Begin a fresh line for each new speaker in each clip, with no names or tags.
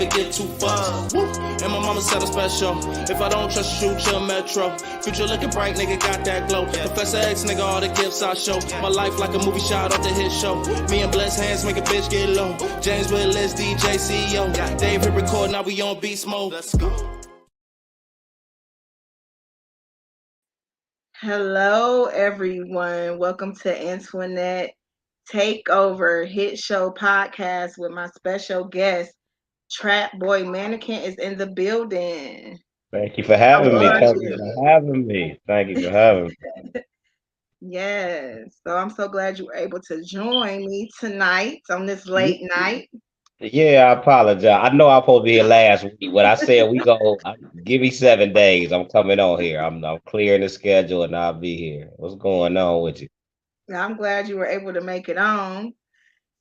if it get too far. Woo. And my mama said I'm special. If I don't trust you, shoot your metro. Future looking bright, nigga got that glow. Professor X, nigga, all the gifts I show. My life like a movie shot off the hit show. Me and blessed hands make a bitch get low. James Willis, DJ CEO. Dave hit record, now we on beast mode. Let's go.
Hello, everyone. Welcome to Antoinette Takeover Hit Show Podcast with my special guest, TRAPBOI Mannequin is in the building.
Thank you for having me. Thank you for having me. Thank you for having me.
Yes. So I'm so glad you were able to join me tonight on this late night.
Yeah, I apologize. I know I'm supposed to be here last week. When I said we go, give me 7 days. I'm coming on here. I'm clearing the schedule and I'll be here. What's going on with you?
I'm glad you were able to make it on.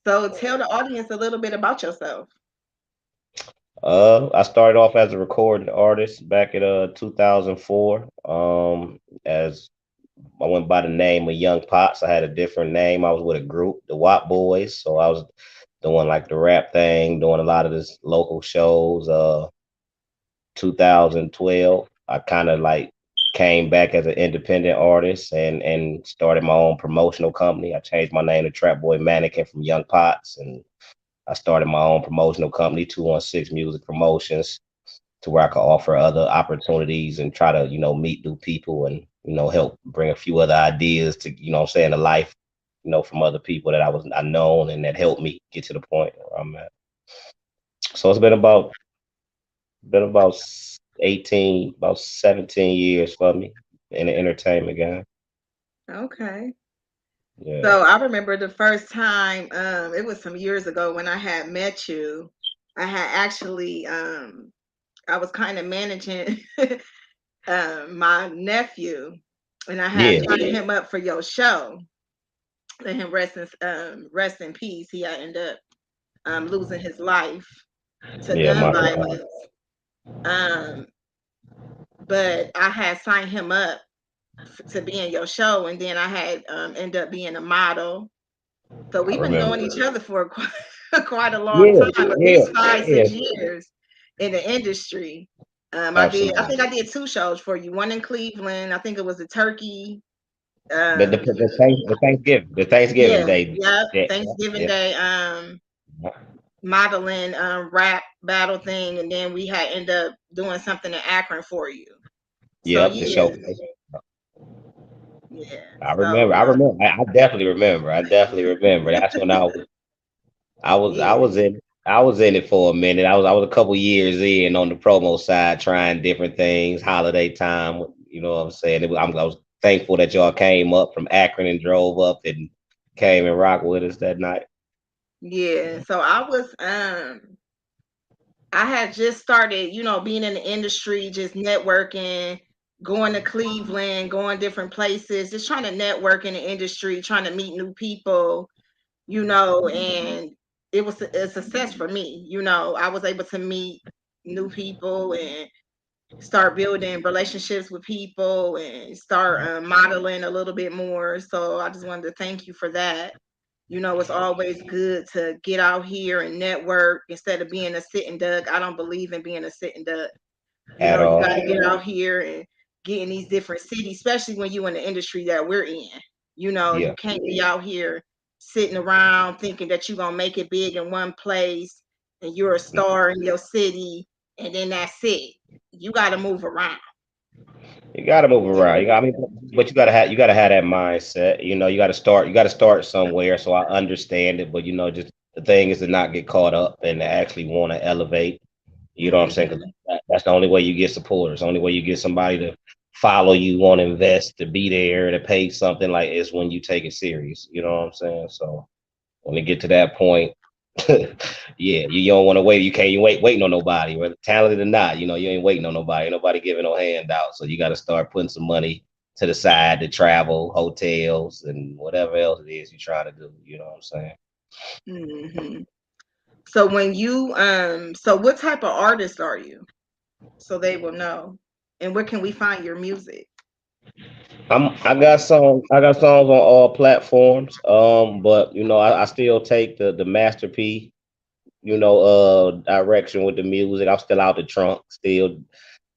So tell the audience a little bit about yourself.
I started off as a recording artist back in 2004. As I went by the name of Young Pops. I had a different name. I was with a group, the WAP Boys. So I was doing like the rap thing, doing a lot of this local shows. 2012, I kind of like came back as an independent artist and started my own promotional company. I changed my name to TRAPBOI Mannequin from Young Pots, and I started my own promotional company, 216 Music Promotions, to where I could offer other opportunities and try to, meet new people and, help bring a few other ideas to, to life, from other people that I known and that helped me get to the point where I'm at. So it's been about 17 years for me in the entertainment game.
Okay.
Yeah.
So I remember the first time, it was some years ago when I had met you. I had actually, I was kind of managing my nephew, and I had signed him up for your show. Let him rest in peace. He had ended up losing his life to gun violence. But I had signed him up to be in your show, and then I had ended up being a model. So we've been knowing each other for quite a long time, at least 5-6 years in the industry. I think I did 2 shows for you. One in Cleveland. I think it was the Turkey.
The Thanksgiving Day.
Yeah, Thanksgiving Day. Modeling rap battle thing, and then we had ended up doing something in Akron for you.
The show.
Yeah,
I remember. I definitely remember. That's when I was in it for a minute. I was a couple years in on the promo side, trying different things. Holiday time, you know what I'm saying. I was thankful that y'all came up from Akron and drove up and came and rocked with us that night.
Yeah, so I had just started, being in the industry, just networking, going to Cleveland, going different places, just trying to network in the industry, trying to meet new people, and it was a success for me. I was able to meet new people and start building relationships with people and start modeling a little bit more. So I just wanted to thank you for that. It's always good to get out here and network instead of being a sitting duck. I don't believe in being a sitting duck. You got to get out here and get in these different cities, especially when you're in the industry that we're in. You can't be out here sitting around thinking that you're going to make it big in one place and you're a star in your city and then that's it. You got to move around.
You got to move around. But you got to have that mindset. You got to start somewhere. So I understand it, but just the thing is to not get caught up and to actually want to elevate. You know what I'm saying? 'Cause that's the only way you get supporters. The only way you get somebody to follow you, want to invest, to be there, to pay something like is when you take it serious. You know what I'm saying? So when you get to that point, yeah, you don't want to wait. You can't waiting on nobody, whether talented or not. You ain't waiting on nobody. Ain't nobody giving no handout. So you got to start putting some money to the side to travel, hotels, and whatever else it is you're trying to do. You know what I'm saying?
Mm-hmm. So when you so what type of artist are you? So they will know. And where can we find your music?
I got songs on all platforms. But I still take the masterpiece direction with the music. I'm still out the trunk, still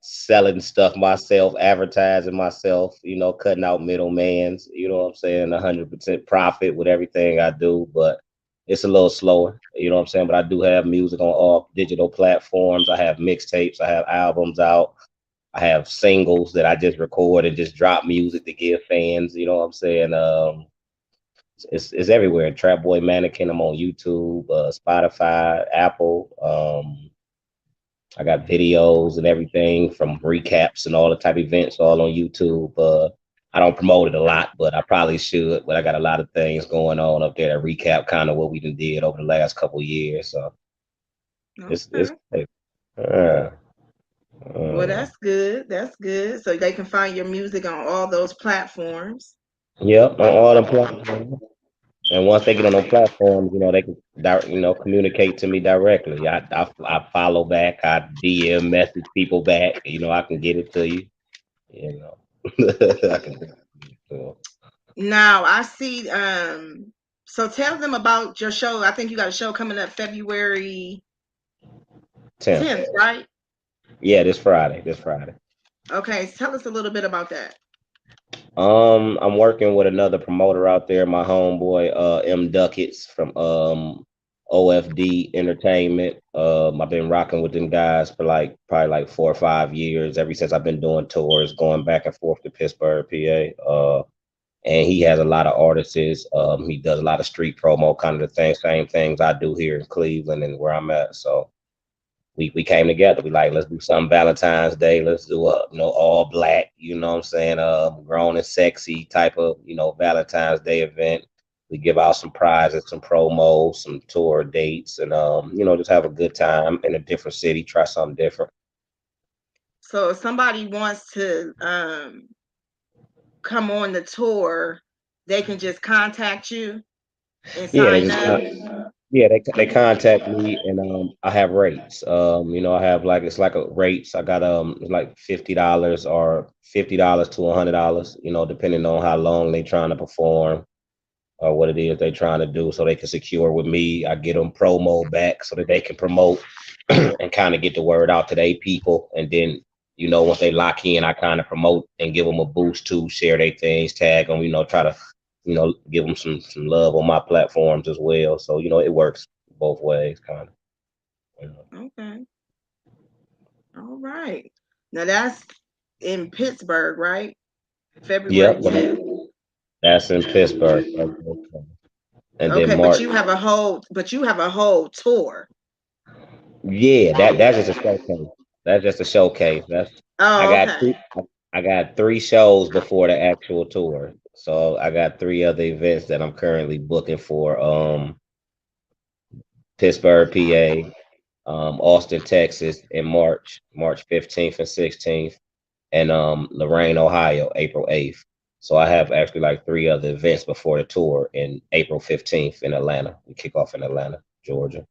selling stuff myself, advertising myself, cutting out middlemans, you know what I'm saying, 100% profit with everything I do, but it's a little slower, you know what I'm saying? But I do have music on all digital platforms. I have mixtapes, I have albums out, I have singles that I just record and just drop music to give fans, you know what I'm saying? It's everywhere. Trap Boy Mannequin. I'm on YouTube, Spotify, Apple. I got videos and everything from recaps and all the type of events all on YouTube. I don't promote it a lot, but I probably should. But I got a lot of things going on up there that recap kind of what we done did over the last couple of years. So it's
Okay.
uh,
Well,
uh,
that's good. That's good. So they can find your music on all those platforms.
yep, on all the platforms. And once they get on platforms, they can communicate to me directly. I follow back, I DM message people back. I can get it to you. You know, I can get it to 'em.
Now I see. So tell them about your show. I think you got a show coming up February
10th.
10th, right?
Yeah, this Friday. This Friday.
Okay, tell us a little bit about that.
I'm working with another promoter out there, my homeboy, M Duckets from OFD Entertainment. I've been rocking with them guys for like probably like 4 or 5 years, ever since I've been doing tours, going back and forth to Pittsburgh, PA. And he has a lot of artists. He does a lot of street promo, kind of the same things I do here in Cleveland and where I'm at. So we came together. We like, let's do something Valentine's Day. Let's do all black, you know what I'm saying? Grown and sexy type of, Valentine's Day event. We give out some prizes, some promos, some tour dates, and just have a good time in a different city, try something different.
So if somebody wants to come on the tour, they can just contact you and
Yeah,
sign up.
they contact me, and I have rates. I have like, it's like a rates. I got it's like $50 or $50 to $100, depending on how long they trying to perform or what it is they trying to do, so they can secure with me. I get them promo back so that they can promote and kind of get the word out to their people. And then, once they lock in, I kind of promote and give them a boost too, share their things, tag them, try to, give them some love on my platforms as well. So, it works both ways, kind of.
Okay. All right. Now that's in Pittsburgh, right? February
Yep,
10th.
that's in Pittsburgh. And then
Okay, but
March.
you have a whole tour.
Yeah, that's just a showcase. That's just a showcase. I
Oh,
got
okay.
two, I got 3 shows before the actual tour. So I got 3 other events that I'm currently booking for Pittsburgh, PA, Austin, Texas in March 15th and 16th, and Lorraine, Ohio, April 8th. So I have actually like 3 other events before the tour in April 15th in Atlanta. We kick off in Atlanta, Georgia.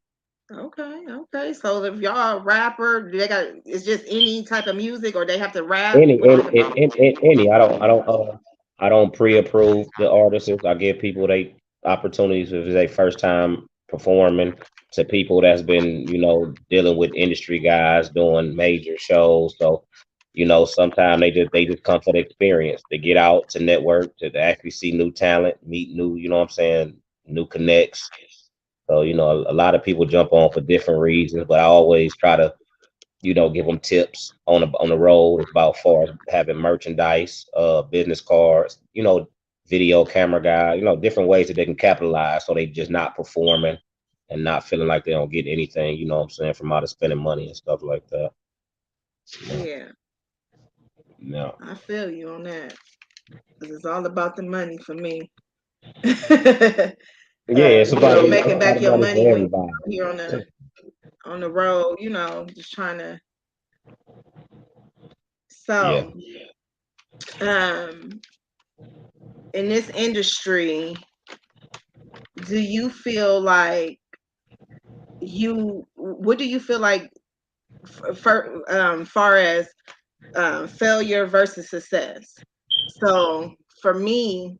Okay, okay. So if y'all a rapper, it's just any type of music or they have to rap?
Any,
What
any,
type of
any. I don't pre-approve the artists. I give people they opportunities if it's their first time performing, to people that's been, dealing with industry guys doing major shows. So, sometimes they just come for the experience, to get out, to network, to actually see new talent, meet new, you know what I'm saying, new connects. So, a lot of people jump on for different reasons, but I always try to, give them tips on the road, as about far as having merchandise, business cards, video camera guy, different ways that they can capitalize, so they just not performing and not feeling like they don't get anything, you know what I'm saying, from out of spending money and stuff like that. Yeah.
Yeah,
Yeah.
I feel you on that. Because it's all about the money for me.
Yeah,
Making
it's about
back
the
your
money
money
for
when you're
everybody.
out here on the road, just trying to.
Yeah.
So, um, in this industry, do you feel like what do you feel like far as failure versus success? So for me,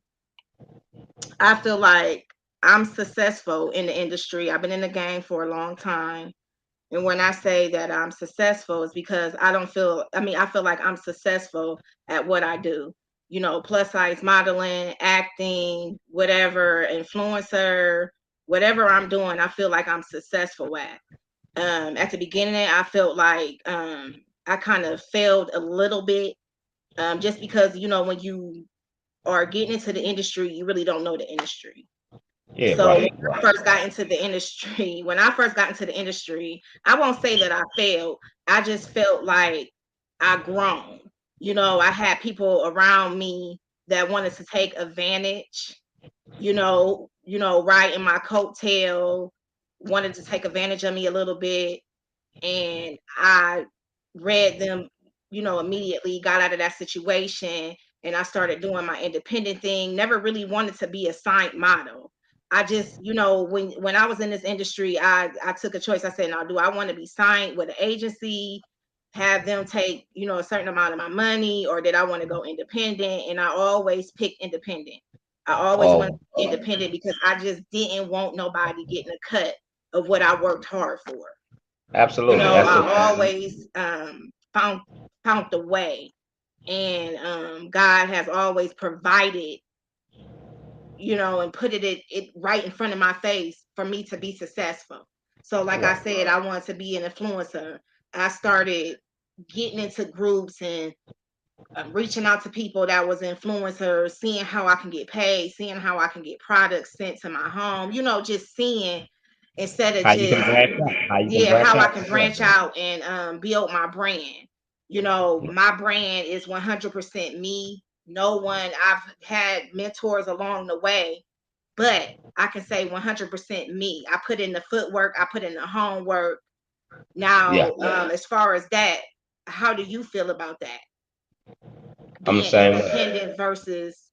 I feel like I'm successful in the industry. I've been in the game for a long time. And when I say that I'm successful, it's because I feel like I'm successful at what I do. You know, plus size modeling, acting, whatever, influencer, whatever I'm doing, I feel like I'm successful at. At the beginning, I felt like I kind of failed a little bit, just because, when you are getting into the industry, you really don't know the industry.
Yeah,
So when
right,
I
right.
first got into the industry, I won't say that I failed. I just felt like I grown. I had people around me that wanted to take advantage, right in my coattail, wanted to take advantage of me a little bit. And I read them, immediately got out of that situation, and I started doing my independent thing. Never really wanted to be a signed model. I just, when I was in this industry, I took a choice. I said, now, do I want to be signed with an agency, have them take, a certain amount of my money, or did I want to go independent? And I always picked independent. I always wanted
Oh,
to be independent because I just didn't want nobody getting a cut of what I worked hard for.
absolutely. That's it.
I always found the way, and God has always provided, and put it right in front of my face for me to be successful. So, like I
Right.
said, I wanted to be an influencer. I started getting into groups and reaching out to people that was influencers, seeing how I can get paid, seeing how I can get products sent to my home. Just seeing, instead of
How you can
just,
branch out? How you can
yeah,
branch
how I
out?
can
Yeah,
branch out and build my brand. My brand is 100% me. No one, I've had mentors along the way, but I can say 100% me. I put in the footwork, I put in the homework.
yeah.
Now, as far as that, how do you feel about that?
I'm the
Being
same way.
independent versus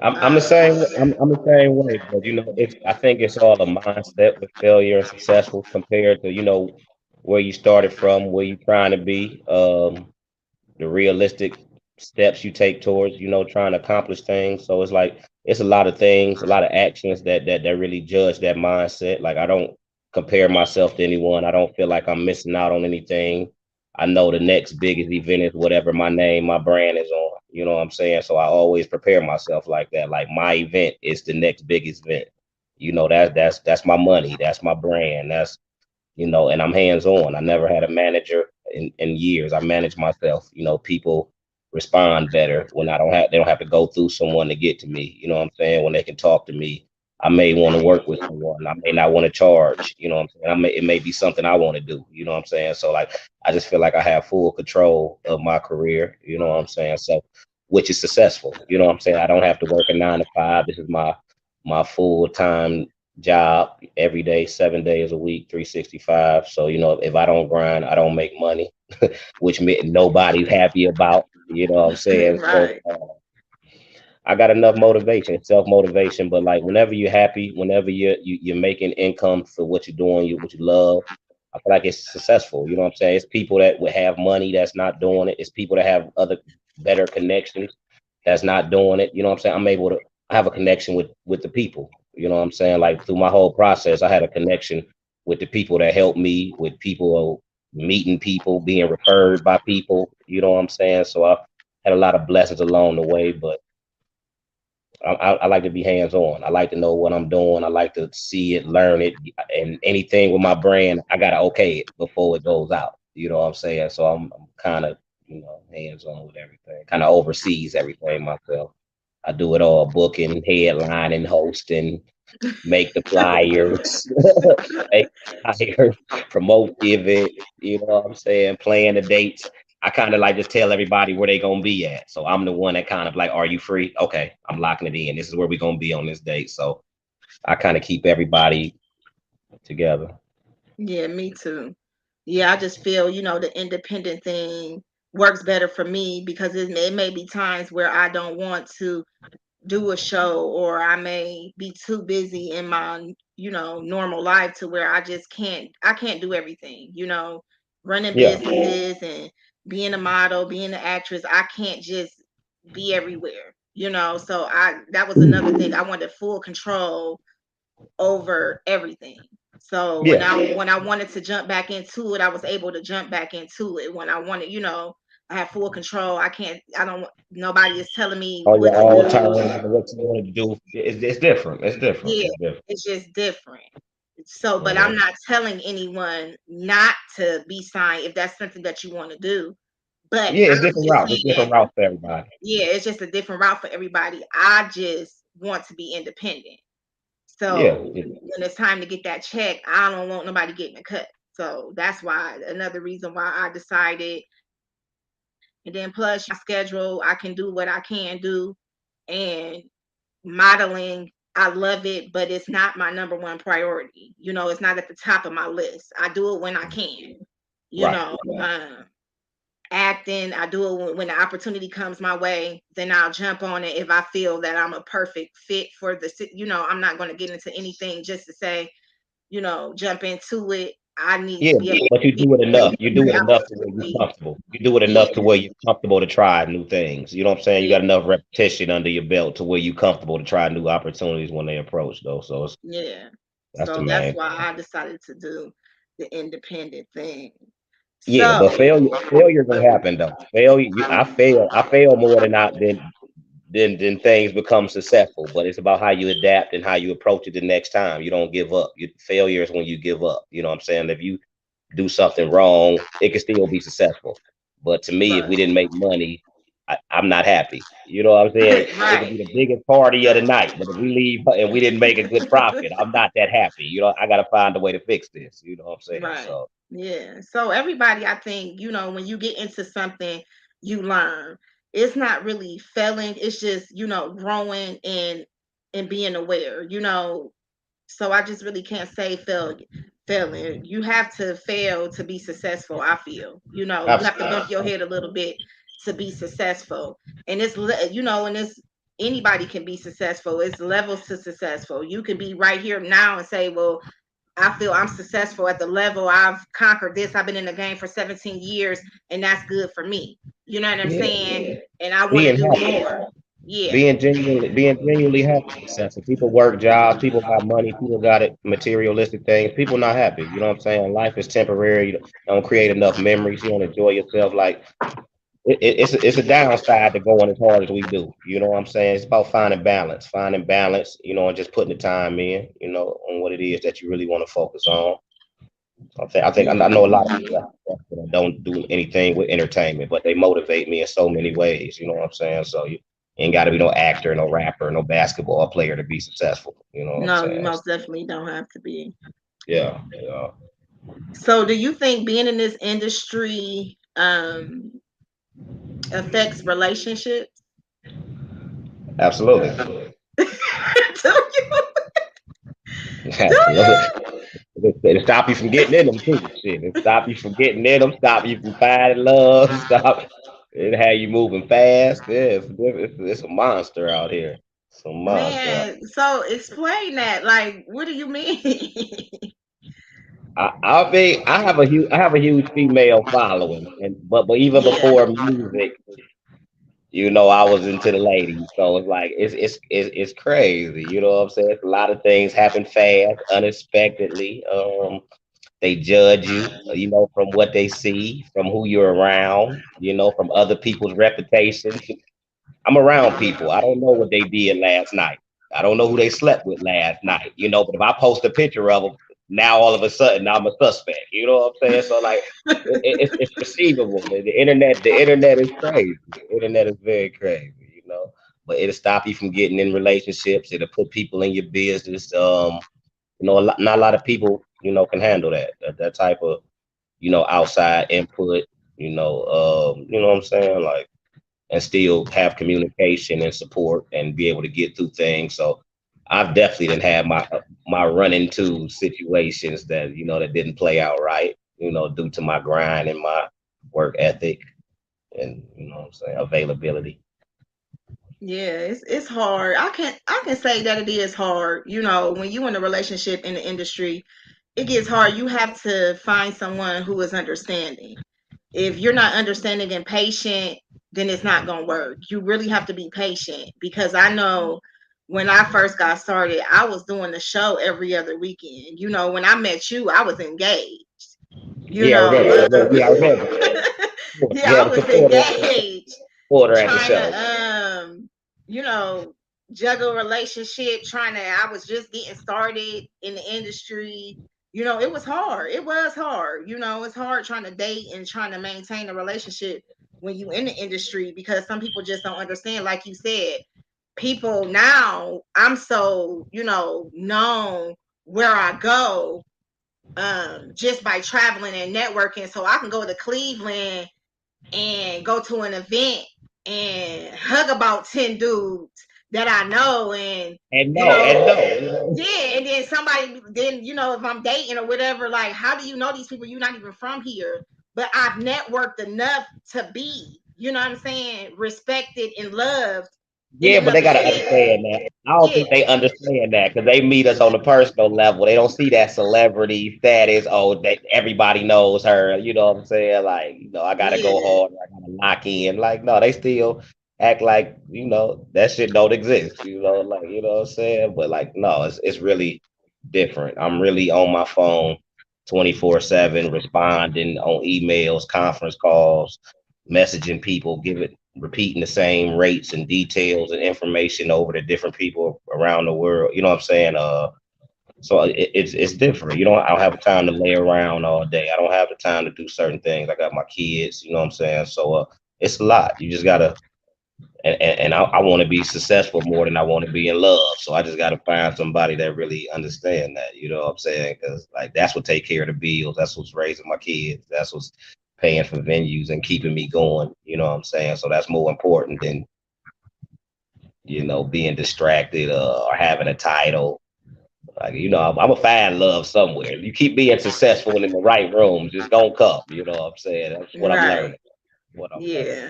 I'm the same. I'm the same way. But it's. I think it's all a mindset with failure and successful compared to where you started from, where you trying to be. The realistic steps you take towards trying to accomplish things. So it's like it's a lot of things, a lot of actions that really judge that mindset. Like I don't compare myself to anyone. I don't feel like I'm missing out on anything. I know the next biggest event is whatever my name, my brand is on. You know what I'm saying? So I always prepare myself like that. Like my event is the next biggest event. That's my money. That's my brand. And I'm hands on. I never had a manager in years. I manage myself. People respond better when they don't have to go through someone to get to me. You know what I'm saying? When they can talk to me. I may want to work with someone. I may not want to charge. You know what I'm saying? It may be something I want to do. You know what I'm saying? So like I just feel like I have full control of my career. You know what I'm saying? So which is successful. You know what I'm saying? I don't have to work a 9 to 5. This is my full time job every day, 7 days a week, 365. So, if I don't grind, I don't make money, which nobody's happy about. You know what I'm saying? So
right.
I got enough motivation, self motivation. But like whenever you're happy, whenever you're making income for what you're doing, what you love, I feel like it's successful. You know what I'm saying? It's people that would have money that's not doing it. It's people that have other better connections that's not doing it. You know what I'm saying? I'm able to have a connection with the people. You know what I'm saying? Like through my whole process, I had a connection with the people that helped me, with people meeting people, being referred by people. You know what I'm saying? So I had a lot of blessings along the way, but I like to be hands on. I like to know what I'm doing. I like to see it, learn it, and anything with my brand, I gotta okay it before it goes out. You know what I'm saying? So I'm kind of hands on with everything. Kind of oversees everything myself. I do it all: booking, headlining, hosting, make the flyers, make the flyers, promote the event. You know what I'm saying? Plan the dates. I kind of like just tell everybody where they gonna be at. So I'm the one that kind of like, are you free? Okay, I'm locking it in. This is where we're gonna be on this date. So I kind of keep everybody together.
Yeah, me too. Yeah, I just feel, the independent thing works better for me because it may be times where I don't want to do a show, or I may be too busy in my, normal life to where I can't do everything, running
Yeah,
businesses and being a model, being an actress. I can't just be everywhere, so that was another thing. I wanted full control over everything. So
Yeah.
when I wanted to jump back into it, I was able to jump back into it. When I wanted, I have full control. I don't, nobody is telling me
On
what
your
to
own
do.
terms and what you want to do. It's different. It's different.
Yeah,
It's different.
it's just different. So, but I'm
Hmm.
not telling anyone not to be signed if that's something that you want to do. But
Yeah, it's
I'm
different
just
routes. It's different
saying,
routes for everybody.
yeah, it's just a different route for everybody. I just want to be independent.
Yeah.
So when it's time to get that check, I don't want nobody getting a cut. So that's why another reason why I decided. And then plus my schedule, I can do what I can do. And modeling, I love it, but it's not my number one priority. It's not at the top of my list. I do it when I can. You
Right.
know, acting, I do it when the opportunity comes my way. Then I'll jump on it if I feel that I'm a perfect fit for I'm not going to get into anything just to say, jump into it. I need
Yeah,
to be able
but
to
you
be
do it enough. You do it
the
enough to where you're
opportunity.
comfortable. You do it enough to
Yeah,
where you're comfortable to try new things. You know what I'm saying? You
yeah,
got enough repetition under your belt to where you're comfortable to try new opportunities when they approach, though. So
yeah.
that's the
So that's
main
why
thing.
I decided to do the independent thing.
Yeah,
So
but failure gonna happen though. I fail more than things become successful. But it's about how you adapt and how you approach it the next time. You don't give up. Failure is when you give up. You know what I'm saying? If you do something wrong, it can still be successful. But to me, if
right.
we didn't make money, I'm not happy. You know what I'm saying? It could
Right.
be the biggest party of the night, but if we leave and we didn't make a good profit, I'm not that happy. I got to find a way to fix this. You know what I'm saying?
Right.
So
Yeah. So everybody, I think, when you get into something, you learn. It's not really failing. It's just, growing and being aware, So I just really can't say failing. You have to fail to be successful, I feel. You have to
absolutely.
bump your head a little bit to be successful. And and it's anybody can be successful. It's levels to successful. You can be right here now and say, well, I feel I'm successful at the level I've conquered this. I've been in the game for 17 years and that's good for me. You know what I'm
Yeah,
saying? And I want to
being
do
happy,
more. Yeah.
being genuinely happy. Successful. People work jobs. People got money. People got it materialistic things. People not happy. You know what I'm saying? Life is temporary. You don't create enough memories. You don't enjoy yourself. Like it's a downside to going as hard as we do. You know what I'm saying? It's about finding balance. And just putting the time in. On what it is that you really want to focus on. I know a lot of people that don't do anything with entertainment, but they motivate me in so many ways. You know what I'm saying? So you ain't got to be no actor, no rapper, no basketball player to be successful. You know what I'm
No, you
saying?
most definitely don't have to be.
Yeah, yeah,
So do you think being in this industry affects relationships?
absolutely,
do you? Do
absolutely.
you?
It'll stop you from getting in them too. Shit, it'll stop you from getting in them. Stop you from finding love. Stop. It have you moving fast. Yeah, it's a monster out here. It's a monster.
Man, so explain that. Like, what do you mean?
I have a huge female following, but even
Yeah.
before music, I was into the ladies. So it's like it's crazy. You know what I'm saying? A lot of things happen fast, unexpectedly. They judge you, from what they see, from who you're around, from other people's reputations. I'm around people. I don't know what they did last night. I don't know who they slept with last night, but if I post a picture of them, now all of a sudden I'm a suspect. You know what I'm saying? So like, it's perceivable. The internet is crazy. The internet is very crazy. But it'll stop you from getting in relationships. It'll put people in your business. Not a lot of people, can handle that type of, outside input. You know what I'm saying? Like, and still have communication and support and be able to get through things. So I've definitely didn't have my run into situations that didn't play out right, due to my grind and my work ethic and what I'm saying, availability.
Yeah, it's hard. I can say that it is hard. When you in a relationship in the industry, it gets hard. You have to find someone who is understanding. If you're not understanding and patient, then it's not gonna work. You really have to be patient because I know when I first got started, I was doing the show every other weekend. You know, when I met you, I was engaged. You
Yeah, I
know,
remember. Yeah, I remember. You
yeah,
had
I
a
was
supporter,
engaged,
supporter at the
trying
show.
to you know, juggle relationship, I was just getting started in the industry. You know, it was hard. It was hard. You know, it's hard trying to date and trying to maintain a relationship when you in the industry because some people just don't understand. Like you said, people now, I'm so, known where I go, just by traveling and networking. So I can go to Cleveland and go to an event and hug about 10 dudes that I know, and
And
you
no, and
know,
no. You know?
yeah, and then somebody, then if I'm dating or whatever, like, how do you know these people? You're not even from here. But I've networked enough to be, you know what I'm saying, respected and loved in
Yeah, but they
another
gotta
city.
understand that. I don't
Yeah,
think they understand that because they meet us on a personal level. They don't see that celebrity status. Oh, that everybody knows her. You know what I'm saying? Like, I gotta go
yeah,
hard. I gotta lock in. Like, no, they still act like that shit don't exist. Like what I'm saying. But like, no, it's really different. I'm really on my phone 24/7, responding on emails, conference calls, messaging people, repeating the same rates and details and information over to different people around the world. You know what I'm saying? So it's different. I don't have time to lay around all day. I don't have the time to do certain things. I got my kids. You know what I'm saying? So it's a lot. You just gotta. And I want to be successful more than I want to be in love. So I just got to find somebody that really understand that. You know what I'm saying? Because like that's what take care of the bills. That's what's raising my kids. That's what's paying for venues and keeping me going. You know what I'm saying? So that's more important than being distracted or having a title. Like I'm gonna find love somewhere. You keep being successful and in the right rooms, it's gonna come. You know what I'm saying? That's what I'm
right.
learning. What I'm learning.
Yeah.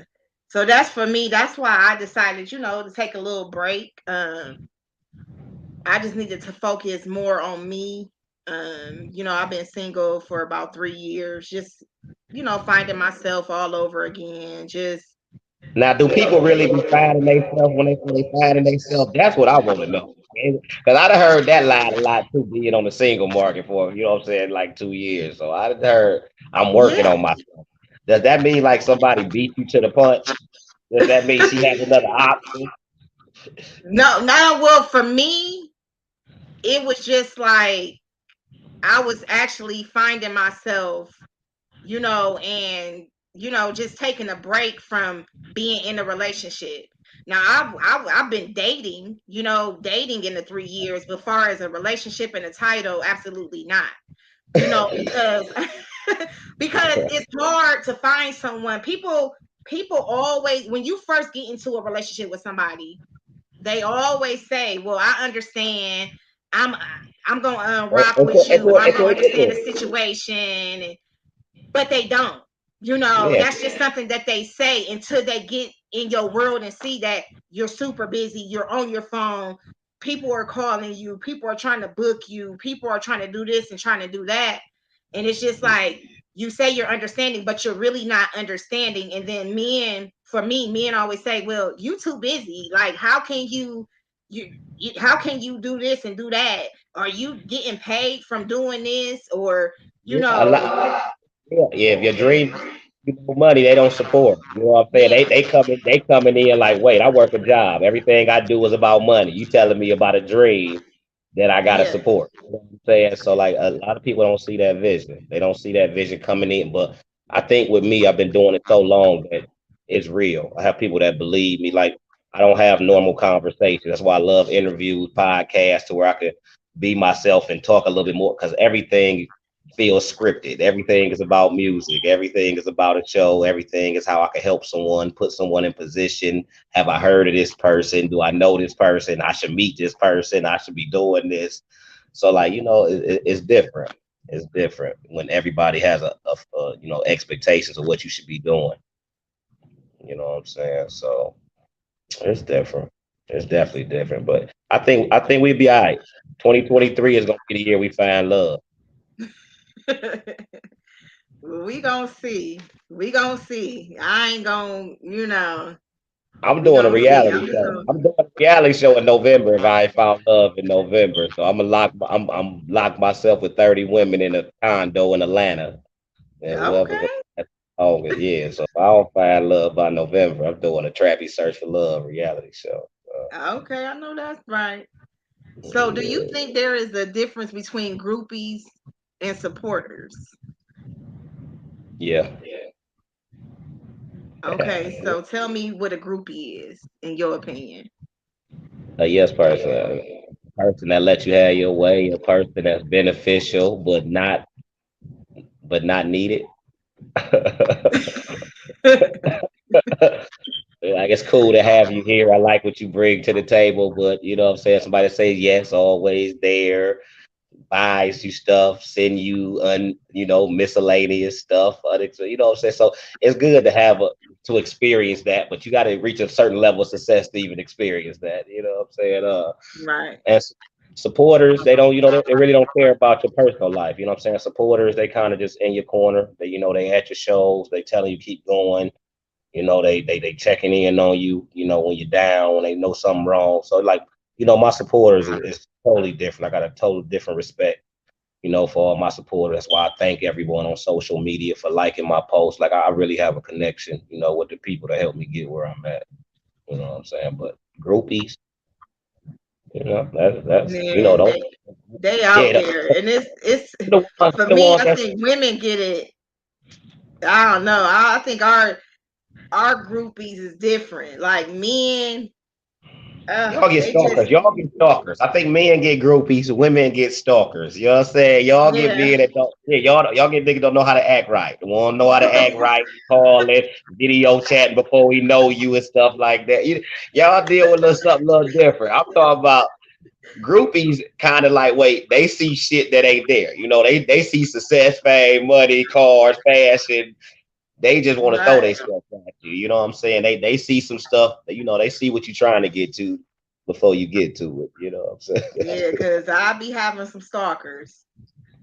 So that's for me. That's why I decided, to take a little break. I just needed to focus more on me. I've been single for about 3 years, just, finding myself all over again. Just,
Now, do people really be finding themselves when they say they finding themselves? That's what I want to know. Because I done heard that line a lot too, being on the single market for, what I'm saying, like 2 years. So I done heard I'm working
yeah.
on myself. Does that mean like somebody beat you to the punch? Does that mean she has another option?
No, no, well, for me, it was just like I was actually finding myself, and just taking a break from being in a relationship. Now I've been dating, dating in the 3 years, but far as a relationship and a title, absolutely not. Because because it's hard to find someone. People always, when you first get into a relationship with somebody, they always say, "Well, I understand. I'm I'm gonna rock with you. I'm gonna understand the situation," but they don't.
Yeah.
That's just something that they say until they get in your world and see that you're super busy. You're on your phone. People are calling you. People are trying to book you. People are trying to do this and trying to do that. And it's just like you say you're understanding, but you're really not understanding. And then for me, men always say, "Well, you too busy. Like, how can how can you do this and do that? Are you getting paid from doing this? Or, you
Yeah, a
know,
lot. Yeah, if your dream people money, they don't support. You know what I'm saying?
yeah,
They coming in like, wait, I work a job. Everything I do is about money. You telling me about a dream that I gotta
yeah,
support. You know what I'm saying? So like a lot of people don't see that vision. They don't see that vision coming in. But I think with me, I've been doing it so long that it's real. I have people that believe me. Like I don't have normal conversations. That's why I love interviews, podcasts, to where I could be myself and talk a little bit more because everything feels scripted. Everything is about music. Everything is about a show. Everything is how I can help someone, put someone in position. Have I heard of this person? Do I know this person? I should meet this person. I should be doing this. So like, it's different. It's different when everybody has a expectations of what you should be doing. You know what I'm saying? So it's different. It's definitely different. But I think we'd be all right. 2023 is gonna be the year we find love.
we gonna see. We gonna see. I ain't gonna,
I'm
We
doing a
gonna see.
reality show. I'm doing a reality show in November if I ain't found love in November. So I'm lock myself with 30 women in a condo in Atlanta. And whoever
Okay.
that's August, yeah. So if I don't find love by November, I'm doing a Trappy Search for Love reality show.
Okay, I know that's right. So, do you
Yeah.
think there is a difference between groupies and supporters?
Yeah.
Okay, so tell me what a groupie is, in your opinion.
A yes person. A person that lets you have your way, a person that's beneficial but not needed. Like it's cool to have you here. I like what you bring to the table, but you know what I'm saying? Somebody says yes, always there, buys you stuff, send you miscellaneous stuff. So, you know what I'm saying? So it's good to to experience that, but you got to reach a certain level of success to even experience that. You know what I'm saying?
Right.
And supporters, they don't, they really don't care about your personal life. You know what I'm saying? Supporters, they kind of just in your corner. They at your shows, they telling you keep going. They checking in on you, when you're down, when they know something wrong. So like, my supporters is totally different. I got a total different respect, for all my supporters. That's why I thank everyone on social media for liking my posts. Like I really have a connection, with the people that help me get where I'm at. You know what I'm saying? But groupies, that's
Man,
don't
they
yeah,
out there, and it's for
the
me.
ones
I
that
think women get it. I don't know. I think our groupies is different. Like men,
y'all get
they just
stalkers. Y'all get stalkers. I think men get groupies, women get stalkers. You know what I'm saying? Y'all get
yeah,
men that don't. Yeah, y'all get niggas don't know how to act right. Won't know how to act right. Call it video chatting before we know you and stuff like that. Y'all deal with something a little different. I'm talking about groupies. Kind of like wait, they see shit that ain't there. They see success, fame, money, cars, fashion. They just want to throw
right.
their stuff at you. You know what I'm saying? They see some stuff. They see what you're trying to get to before you get to it. You know what I'm saying?
Yeah, because I be having some stalkers.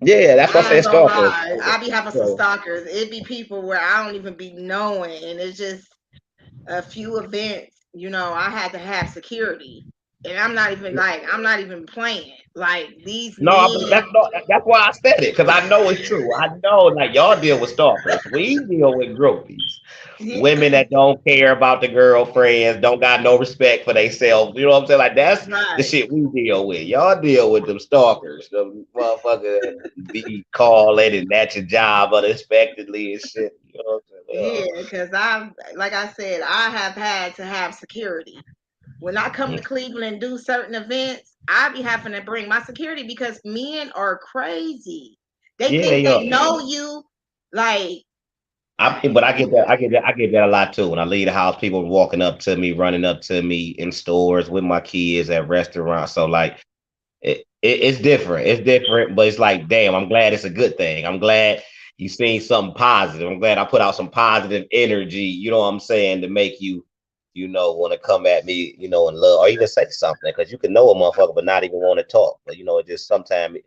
Yeah, that's what I
I
said.
ain't gonna
Stalkers.
lie. I be having some
So,
stalkers. It be people where I don't even be knowing, and it's just a few events. I had to have security, and I'm not even playing. Like these
no, but
men.
that's why I said it because I know it's true. I know like y'all deal with stalkers. We deal with groupies. Women that don't care about the girlfriends, don't got no respect for themselves. You know what I'm saying? Like that's the
Right.
shit we deal with. Y'all deal with them stalkers, them motherfuckers that be calling and at your job unexpectedly and shit. You know what I'm saying?
Yeah, because like I said, I have had to have security. When I come to Cleveland and do certain events, I be having to bring my security because men are crazy. They
Yeah,
think
they
they
are.
know you. Like,
But I get that. I get that a lot too. When I leave the house, people walking up to me, running up to me in stores with my kids at restaurants. So like, it's different. It's different, but it's like, damn, I'm glad it's a good thing. I'm glad you seen something positive. I'm glad I put out some positive energy. You know what I'm saying to make you, want to come at me, in love or even say something because you can know a motherfucker but not even want to talk. But it just sometimes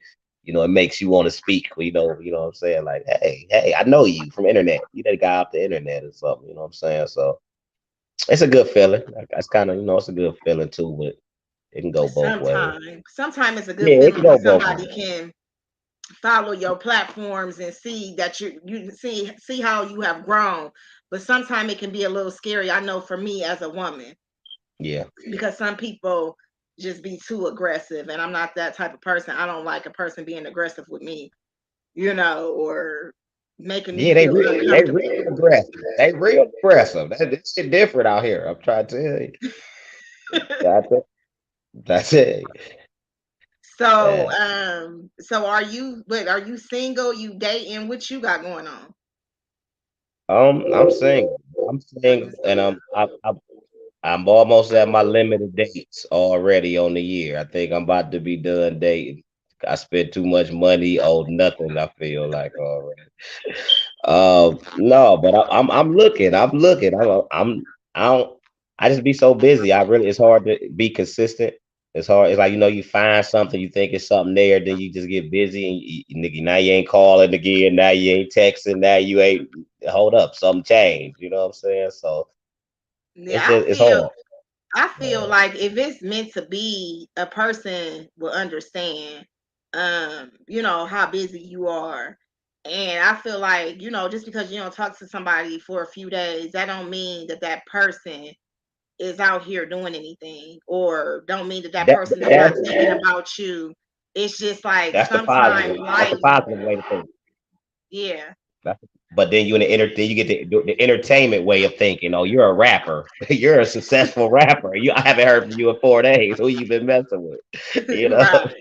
it makes you want to speak. You know what I'm saying? Like, hey, I know you from internet. You that guy off the internet or something. You know what I'm saying? So it's a good feeling. Like, that's kind of it's a good feeling too, but it can go both ways.
sometimes it's a good
Yeah, it can
feeling when
go both
somebody
ways.
can follow your platforms and see that you see how you have grown. But sometimes it can be a little scary. I know for me as a woman,
Yeah.
because some people just be too aggressive, and I'm not that type of person. I don't like a person being aggressive with me, or making me
Yeah, they
feel
real, they real
uncomfortable.
aggressive. They real aggressive. This shit different out here. I'm trying to tell you. That's it. That's it.
So,
Yeah.
are you single? You dating? What you got going on?
I'm single. I'm
Are you
single, and
single?
I'm almost at my limited dates already on the year. I think I'm about to be done dating. I spent too much money on nothing. I feel like already. No, but I'm looking. I'm looking. I don't. I just be so busy. It's hard to be consistent. It's hard. It's like you find something, you think it's something there, then you just get busy, and nigga, now you ain't calling again. Now you ain't texting. Now you ain't. Hold up, something changed. You know what I'm saying? So It's
Yeah,
just it's hard.
I feel
Uh,
like if it's meant to be, a person will understand, how busy you are. And I feel like, just because you don't talk to somebody for a few days, that don't mean that that person is out here doing anything, or don't mean that that
that
person is not
that's
thinking about you. It's just like
that's the
sometimes
positive. That's the
life,
positive way to think.
yeah.
But then then you get the entertainment way of thinking. Oh, you're a rapper. You're a successful rapper. I haven't heard from you in 4 days. Who you been messing with? You know,
Right.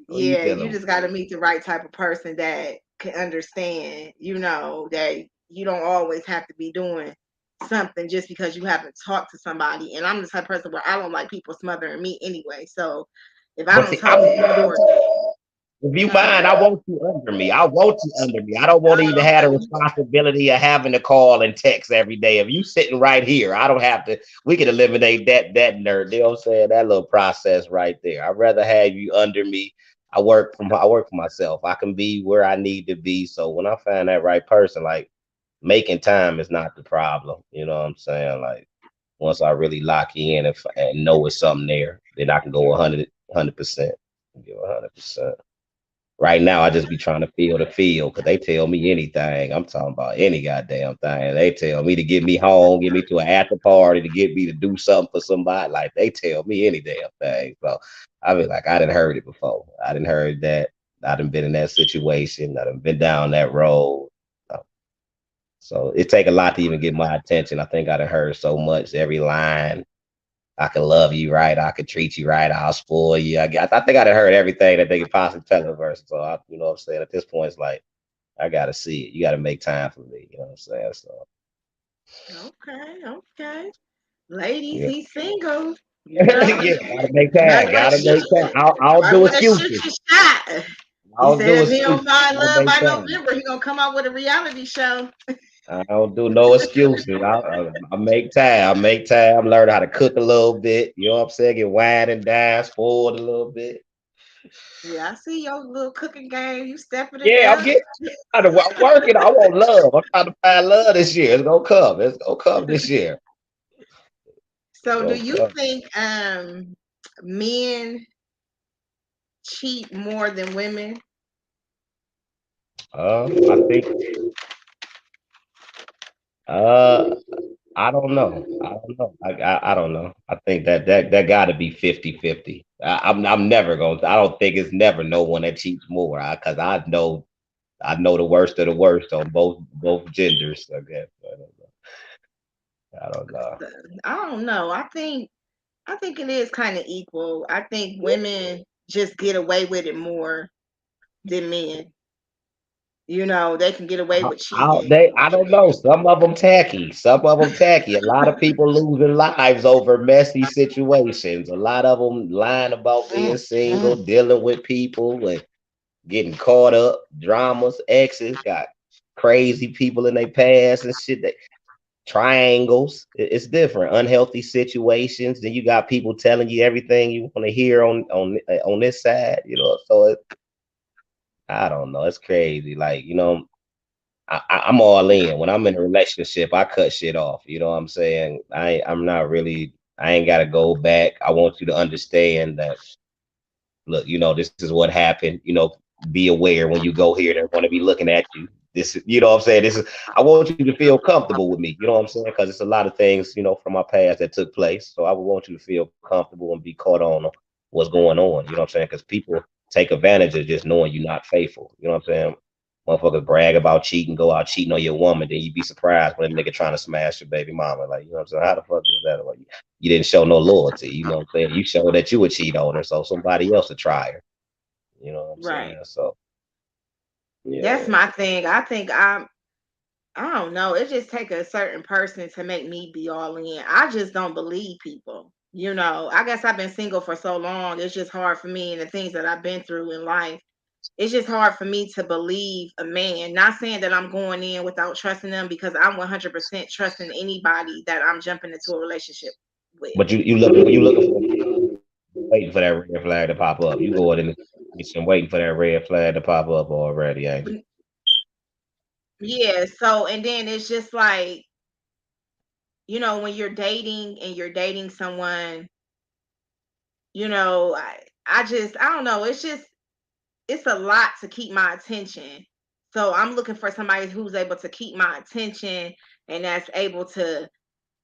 who you
Yeah, you
dealing
just got to meet the right type of person that can understand, that you don't always have to be doing something just because you haven't talked to somebody. And I'm the type of person where I don't like people smothering me anyway. So if I
with? But
don't
see,
talk to you for,
if you
huh?
mind, I want you under me. I want you under me. I don't want to even have the
Okay.
responsibility of having to call and text every day. If you sitting right here, I don't have to. We can eliminate that nerd. You know what I'm saying? That little process right there. I'd rather have you under me. I work for myself. I can be where I need to be. So when I find that right person, like making time is not the problem. You know what I'm saying? Like once I really lock in and know it's something there, then I can go 100%. Give 100%. Right now, I just be trying to feel the feel because they tell me anything. I'm talking about any goddamn thing. They tell me to get me home, get me to an after party, to get me to do something for somebody. Like they tell me any damn thing. So I be like, I didn't heard it before. I didn't heard that. I done been in that situation. I done been down that road. So it take a lot to even get my attention. I think I done heard so much. Every line, I can love you right. I can treat you right. I'll spoil you. I think I done heard everything that they could possibly tell a person. So you know what I'm saying? At this point, it's like I gotta see it. You gotta make time for me. You know what I'm saying? So
Okay, okay. Ladies,
yeah,
he's single.
yeah, gotta make time.
Might want to
Gotta
shoot
make time.
you.
I'll
Might
do
want to shoot
excuses.
your shot. He
I'll
said
do
if he don't
excuses.
find
Gotta
love
make
by
time.
November, he gonna come out with a reality show.
I don't do no excuses. I make time. I make time. Learn how to cook a little bit. You know what I'm saying? Get wine and dine, spoiled a little bit.
Yeah, I see your little cooking game. You stepping it
Yeah, I'm
up.
getting. I'm working. I want love. I'm trying to find love this year. It's gonna come. It's gonna come this year. It's
So, do
gonna
you
come.
think men cheat more than women?
I think. Uh, I don't know. I don't know. I don't know. I think that got to be 50-50. I'm never going. I don't think it's never no one that cheats more. Because I know the worst of the worst on both genders. I guess. I don't know. I don't know.
I don't know. I think it is kind of equal. I think women just get away with it more than men. They can get away with cheating.
I don't know. Some of them tacky. Some of them tacky. A lot of people losing lives over messy situations. A lot of them lying about being single, dealing with people, and getting caught up. Dramas, exes, got crazy people in their past and shit. That triangles. It's different. Unhealthy situations. Then you got people telling you everything you want to hear on this side. You know, so I don't know. It's crazy. Like I'm all in. When I'm in a relationship, I cut shit off. You know what I'm saying? I'm not really. I ain't got to go back. I want you to understand that. Look, this is what happened. Be aware when you go here. They're going to be looking at you. This, what I'm saying. This is. I want you to feel comfortable with me. You know what I'm saying? Because it's a lot of things, from my past that took place. So I would want you to feel comfortable and be caught on what's going on. You know what I'm saying? Because people take advantage of just knowing you're not faithful. You know what I'm saying? Motherfuckers brag about cheating, go out cheating on your woman, then you be surprised when a nigga trying to smash your baby mama. Like, you know what I'm saying? How the fuck is that? Like, you didn't show no loyalty. You know what I'm saying? You showed that you would cheat on her, so somebody else would try her. You know what I'm
Right.
saying? So
That's
yeah.
my thing. I don't know. It just take a certain person to make me be all in. I just don't believe people. I guess I've been single for so long. It's just hard for me and the things that I've been through in life. It's just hard for me to believe a man. Not saying that I'm going in without trusting them, because I'm 100% trusting anybody that I'm jumping into a relationship with.
But you looking for waiting for that red flag to pop up. You going in the situation waiting for that red flag to pop up already, ain't you?
Yeah. So, and then it's just like, you know, when you're dating and you're dating someone, you know, I don't know. It's a lot to keep my attention. So I'm looking for somebody who's able to keep my attention and that's able to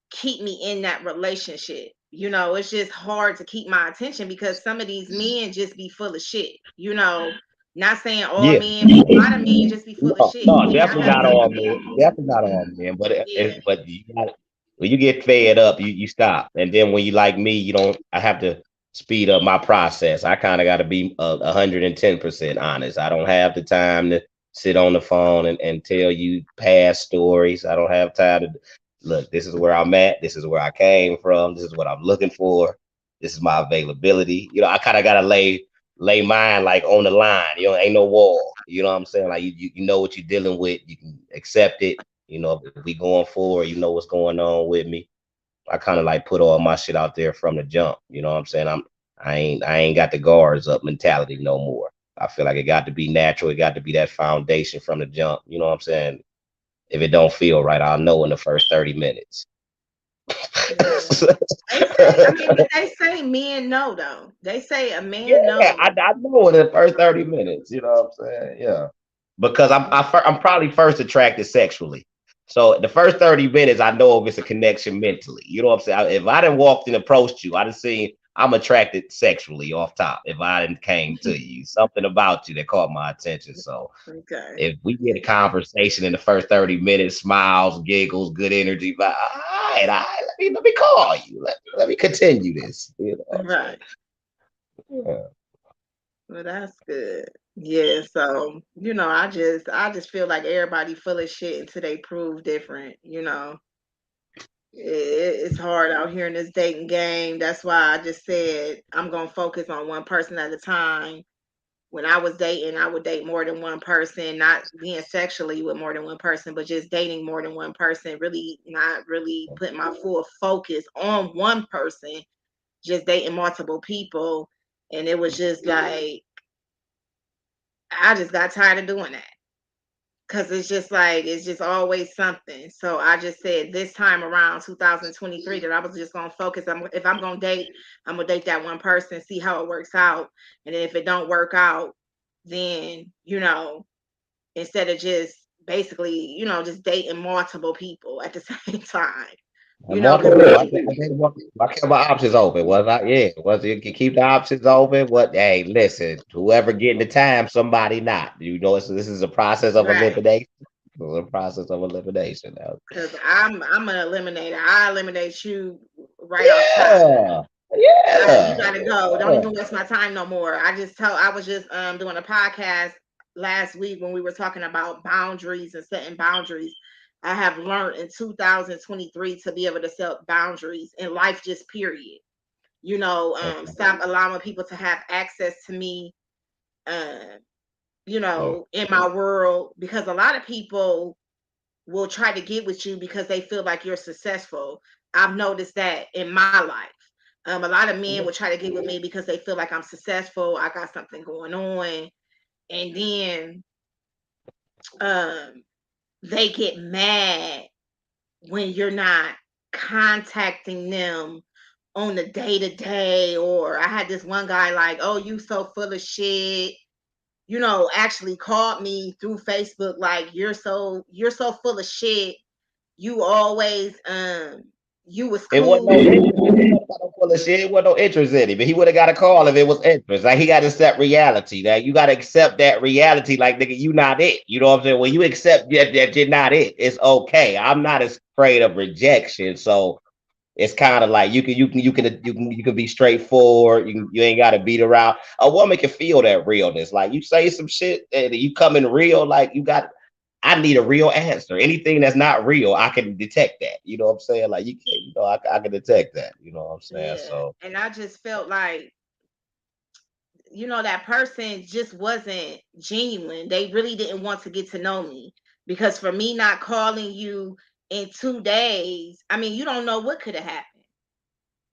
keep me in that relationship. You know, it's just hard to keep my attention because some of these men just be full of shit. You know, not saying all
Yeah.
men, but a lot of men just be full of
No,
shit.
no,
And I
definitely
have
not all men. Definitely not all men. But
yeah,
but you got when you get fed up, you stop. And then when you like me, you don't. I have to speed up my process. I kind of got to be 110% honest. I don't have the time to sit on the phone and tell you past stories. I don't have time to look. This is where I'm at. This is where I came from. This is what I'm looking for. This is my availability. You know, I kind of got to lay mine like on the line. You know, ain't no wall. You know what I'm saying? Like you know what you're dealing with. You can accept it. You know, if we going forward, you know what's going on with me. I kind of like put all my shit out there from the jump. You know what I'm saying? I ain't got the guards up mentality no more. I feel like it got to be natural. It got to be that foundation from the jump. You know what I'm saying? If it don't feel right, I'll know in the first 30 minutes.
yeah. They say, I mean, but they say men know though. They say a
Yeah,
man knows.
I know in the first 30 minutes. You know what I'm saying? Yeah. Because I'm probably first attracted sexually. So the first 30 minutes, I know if it's a connection mentally. You know what I'm saying? If I didn't walked and approached you, I'd have seen I'm attracted sexually off top. If I didn't came to you, something about you that caught my attention. So
Okay.
if we get a conversation in the first 30 minutes, smiles, giggles, good energy, but all right, let me call you. Let me continue this. You know what I'm saying?
Right.
Yeah.
Well, that's good. Yeah, so you know, I just feel like everybody full of shit until they prove different, you know. It's hard out here in this dating game. That's why I just said I'm gonna focus on one person at a time. When I was dating, I would date more than one person, not being sexually with more than one person, but just dating more than one person, really not really putting my full focus on one person, just dating multiple people. And it was just like I just got tired of doing that. Cause it's just like it's just always something. So I just said this time around 2023 that I was just gonna focus. If I'm gonna date, I'm gonna date that one person, see how it works out. And then if it don't work out, then you know, instead of just basically, you know, just dating multiple people at the same time.
And
You know,
multiple
because
people. I kept my options open. Was I? Yeah. Was you can keep the options open? What? Hey, listen. Whoever getting the time, somebody not. You know, this is a process of
right.
elimination. It's a process of elimination. Now.
Because I'm an eliminator. I eliminate you right off top.
Yeah.
You
Yeah.
gotta go. Don't
Yeah.
even waste my time no more. I was just doing a podcast last week when we were talking about boundaries and setting boundaries. I have learned in 2023 to be able to set boundaries in life, just period. You know, stop allowing people to have access to me, uh, you
Mm.
know, in my world because a lot of people will try to get with you because they feel like you're successful. I've noticed that in my life. A lot of men will try to get with me because they feel like I'm successful. I got something going on. And then um, they get mad when you're not contacting them on the day to day. Or I had this one guy like, oh, you so full of shit. You know, actually called me through Facebook like you're so full of shit. You always you was
It wasn't no
cool.
interest. It wasn't no full of shit. It wasn't no interest in it. But he would have got a call if it was interest. Like he got to accept reality. Like you got to accept that reality. Like nigga, you not it. You know what I'm saying? When you accept that you're not it, it's okay. I'm not as afraid of rejection. So it's kind of like you can be straightforward. You ain't got to beat around. A woman can feel that realness. Like you say some shit and you come in real. Like you got. I need a real answer. Anything that's not real, I can detect that. You know what I'm saying? Like you can, I can detect that. You know what I'm saying?
Yeah.
So
And I just felt like, you know, that person just wasn't genuine. They really didn't want to get to know me. Because for me not calling you in 2 days, I mean, you don't know what could have happened.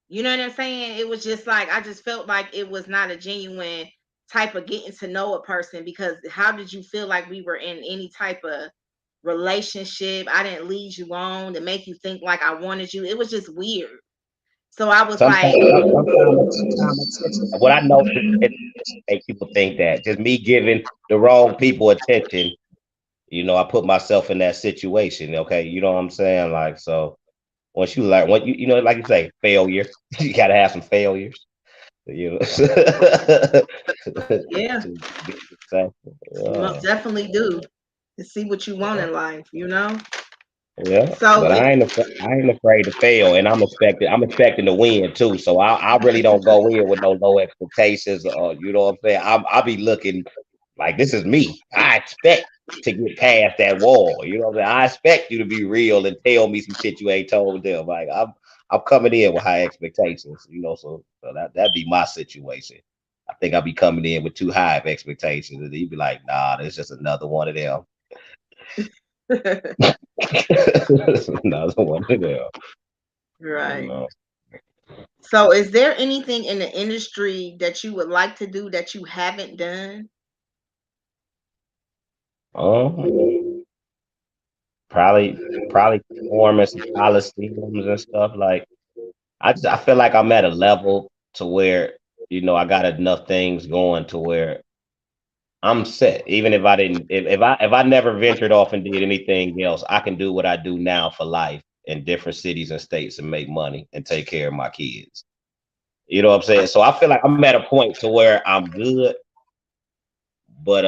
You know what I'm saying? It was just like I just felt like it was not a genuine type of getting to know a person because how did you feel like we were in any type of relationship. I didn't lead you on to make you think like I wanted you. It was just weird. So I was
Sometimes,
like,
what I know it make people think that just me giving the wrong people attention, I put myself in that situation. Okay, you know what I'm saying? Like, so once you learn, when like you say, failure, you got to have some failures,
yeah,
to be successful.
you most definitely do to see what you want
Yeah.
in life, you know?
Yeah,
So
but
if
I ain't afraid to fail, and I'm expecting to win too. So I really don't go in with no low expectations, or you know what I'm saying. I'll be looking like this is me. I expect to get past that wall. You know what I'm saying. I expect you to be real and tell me some shit you ain't told them. Like I'm coming in with high expectations. So that'd be my situation. I think I'll be coming in with too high of expectations, and he'd be like, "Nah, there's just another one of them." Another one of them. You
right.
know.
So is there anything in the industry that you would like to do that you haven't done?
Um, probably performing some coliseums and stuff. Like I feel like I'm at a level to where I got enough things going to where I'm set. Even if I didn't, if I never ventured off and did anything else, I can do what I do now for life in different cities and states and make money and take care of my kids. You know what I'm saying? So I feel like I'm at a point to where I'm good, but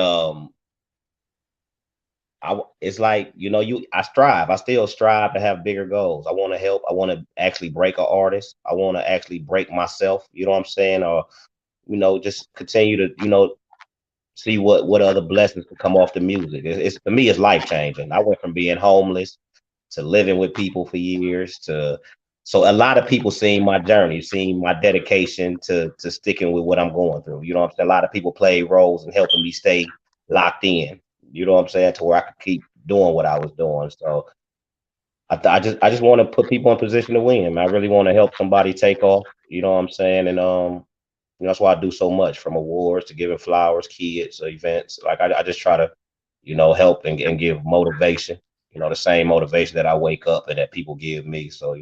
it's like I strive. I still strive to have bigger goals. I want to help. I want to actually break an artist. I want to actually break myself. You know what I'm saying? Or just continue to see what other blessings can come off the music. It's to me, it's life changing. I went from being homeless to living with people for years to so a lot of people seeing my journey, seeing my dedication to sticking with what I'm going through. You know what I'm saying? A lot of people play roles in helping me stay locked in. You know what I'm saying? To where I could keep doing what I was doing. So I just want to put people in position to win. I really want to help somebody take off. You know what I'm saying? And that's why I do so much, from awards to giving flowers, kids, events. Like I just try to, help and give motivation. The same motivation that I wake up and that people give me. So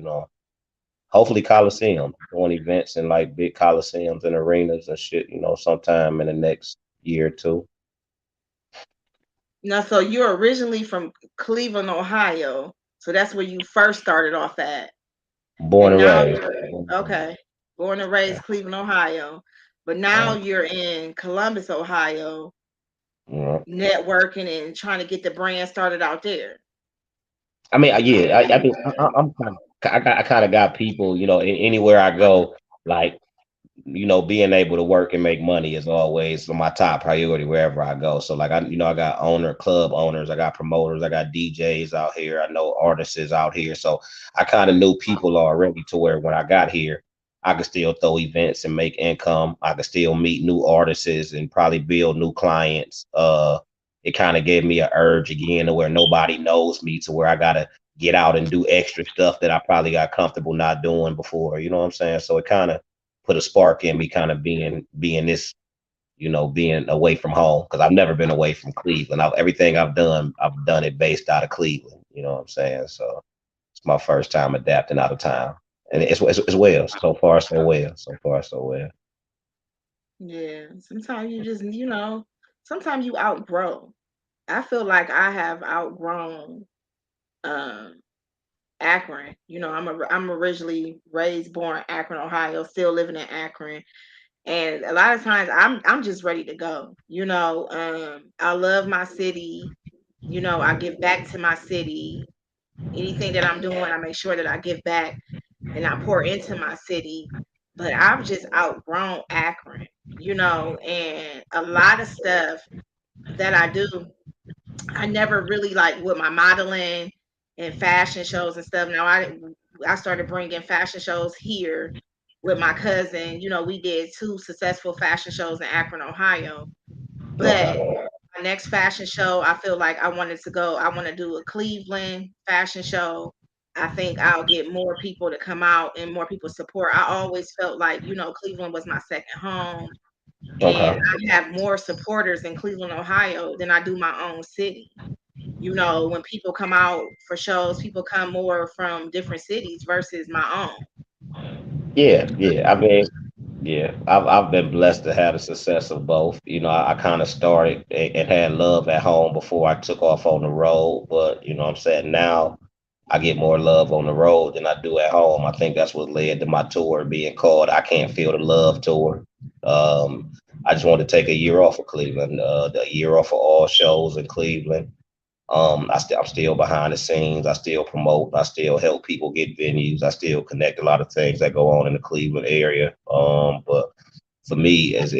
hopefully Coliseum, doing events in like big Coliseums and arenas and shit. Sometime in the next year or two.
Now, so you're originally from Cleveland, Ohio. So that's where you first started off at.
Born
And
and
now
raised.
you're okay, born and raised Cleveland, Ohio. But now
Uh,
you're in Columbus, Ohio,
yeah.
networking and trying to get the brand started out there.
I mean, yeah, I think I'm kind of, I kind of got people, anywhere I go, like being able to work and make money is always my top priority wherever I go. So like I got club owners, I got promoters, I got DJs out here, I know artists out here. So I kind of knew people already to where when I got here, I could still throw events and make income. I could still meet new artists and probably build new clients. It kind of gave me an urge again to where nobody knows me, to where I gotta get out and do extra stuff that I probably got comfortable not doing before. You know what I'm saying? So it kind of put a spark in me, kind of being this, being away from home, because I've never been away from Cleveland. Everything I've done it based out of Cleveland. You know what I'm saying? So it's my first time adapting out of town, and it's well. So far, so well. So far, so well.
Yeah. Sometimes you just, sometimes you outgrow. I feel like I have outgrown um Akron. I'm originally raised, born Akron, Ohio, still living in Akron. And a lot of times I'm just ready to go. I love my city. I give back to my city. Anything that I'm doing, I make sure that I give back and I pour into my city. But I've just outgrown Akron, and a lot of stuff that I do, I never really like with my modeling and fashion shows and stuff. Now I started bringing fashion shows here with my cousin. We did two successful fashion shows in Akron, Ohio. But
Okay.
my next fashion show, I feel like I wanted to go. I want to do a Cleveland fashion show. I think I'll get more people to come out and more people support. I always felt like, Cleveland was my second home, and
Okay.
I have more supporters in Cleveland, Ohio than I do my own city. When people come out for shows, people come more from different cities versus my own.
Yeah, yeah. I mean, yeah, I've been blessed to have the success of both. I kind of started and had love at home before I took off on the road, but I'm saying now I get more love on the road than I do at home. I think that's what led to my tour being called "I Can't Feel the Love" tour. Um, I just wanted to take a year off of Cleveland, the year off of all shows in Cleveland. I'm still behind the scenes. I still promote. I still help people get venues. I still connect a lot of things that go on in the Cleveland area. But for me, it's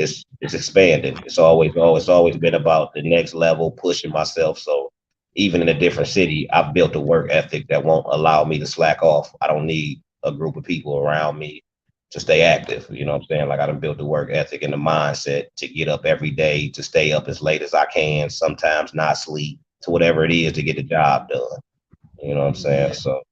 expanding. It's always been about the next level, pushing myself. So even in a different city, I've built a work ethic that won't allow me to slack off. I don't need a group of people around me to stay active. You know what I'm saying? Like I done built the work ethic and the mindset to get up every day, to stay up as late as I can, sometimes not sleep, to whatever it is to get the job done. You know what I'm saying?
Yeah,
So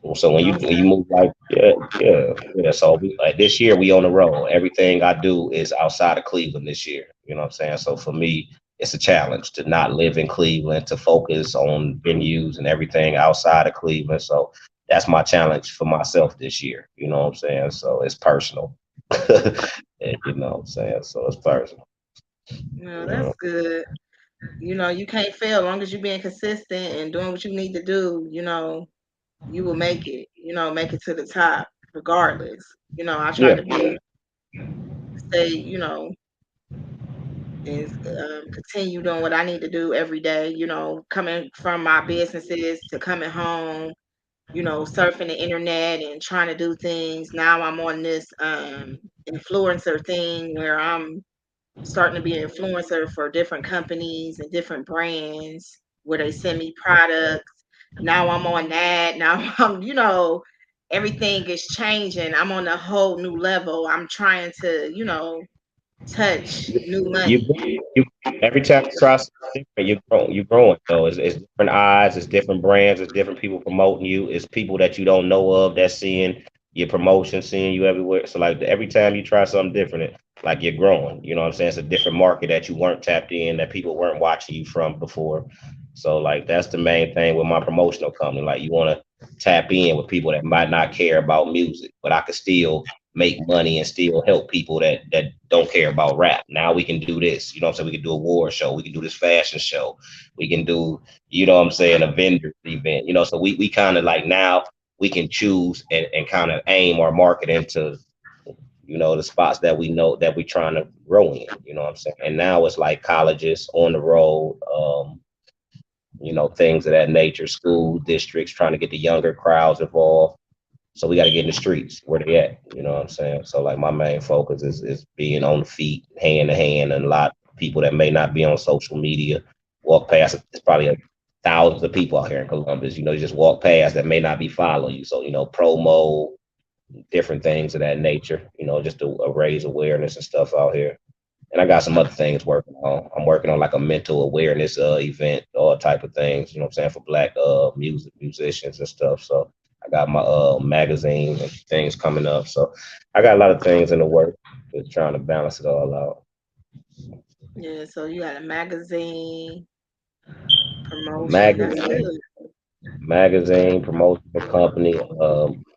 most
when you move like yeah. So like this year we on the road. Everything I do is outside of Cleveland this year. You know what I'm saying? So for me, it's a challenge to not live in Cleveland, to focus on venues and everything outside of Cleveland. So that's my challenge for myself this year. You know what I'm saying? So it's personal. And, you know what I'm saying? So it's personal.
no,
You know?
that's good. You can't fail as long as you're being consistent and doing what you need to do, you will make it, make it to the top regardless. I try
Yeah.
to stay, and continue doing what I need to do every day, coming from my businesses to coming home, surfing the internet and trying to do things. Now I'm on this influencer thing where I'm starting to be an influencer for different companies and different brands where they send me products. Now I'm on that. Now everything is changing. I'm on a whole new level. I'm trying to, touch new
You,
money.
you every time you try something different, you're growing though. It's different eyes, it's different brands, it's different people promoting you, it's people that you don't know of that's seeing your promotion, seeing you everywhere. So like every time you try something different, like you're growing. You know what I'm saying? It's a different market that you weren't tapped in, that people weren't watching you from before. So like that's the main thing with my promotional company. Like you want to tap in with people that might not care about music, but I could still make money and still help people that don't care about rap. Now we can do this. You know what I'm saying? We can do a war show. We can do this fashion show. We can do, what I'm saying, a vendor event. So we kind of like now we can choose and kind of aim our market into, the spots that we know that we're trying to grow in. You know what I'm saying? And now it's like colleges on the road, things of that nature, school districts trying to get the younger crowds involved. So we got to get in the streets where they at. You know what I'm saying? So like my main focus is being on the feet, hand to hand, and a lot of people that may not be on social media walk past. It's probably thousands of people out here in Columbus. You just walk past that may not be following you. So promo, different things of that nature. Just to raise awareness and stuff out here. And I got some other things working on. I'm working on like a mental awareness event, all type of things, you know what I'm saying, for black musicians and stuff. So I got my magazine and things coming up. So I got a lot of things in the work, just trying to balance it all out.
Yeah, so you got a magazine promotion. That's
Magazine,
good.
promoting the company,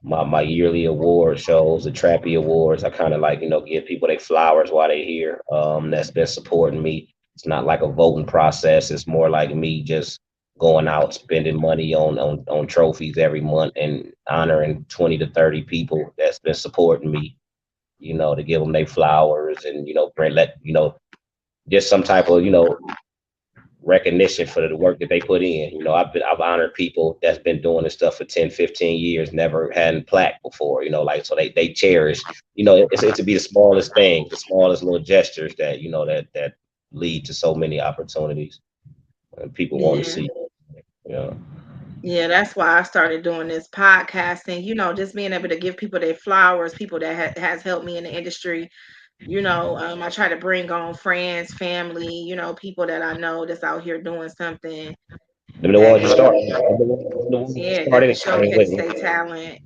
my yearly award shows, the Trappy Awards. I kind of like, give people their flowers while they're here. That's been supporting me. It's not like a voting process. It's more like me just going out, spending money on trophies every month and honoring 20 to 30 people that's been supporting me, to give them their flowers and, just some type of, recognition for the work that they put in. I've honored people that's been doing this stuff for 10, 15 years, never had a plaque before, like so they cherish, it to be the smallest thing, the smallest little gestures that, that lead to so many opportunities and people want to
Yeah.
see, you know.
Yeah, that's why I started doing this podcasting, just being able to give people their flowers, people that has helped me in the industry. I try to bring on friends, family, people that I know that's out here doing something
Them the
that
ones you
can,
start, the ones you
yeah, that
started
can
and came with
showcase
me.
their talent,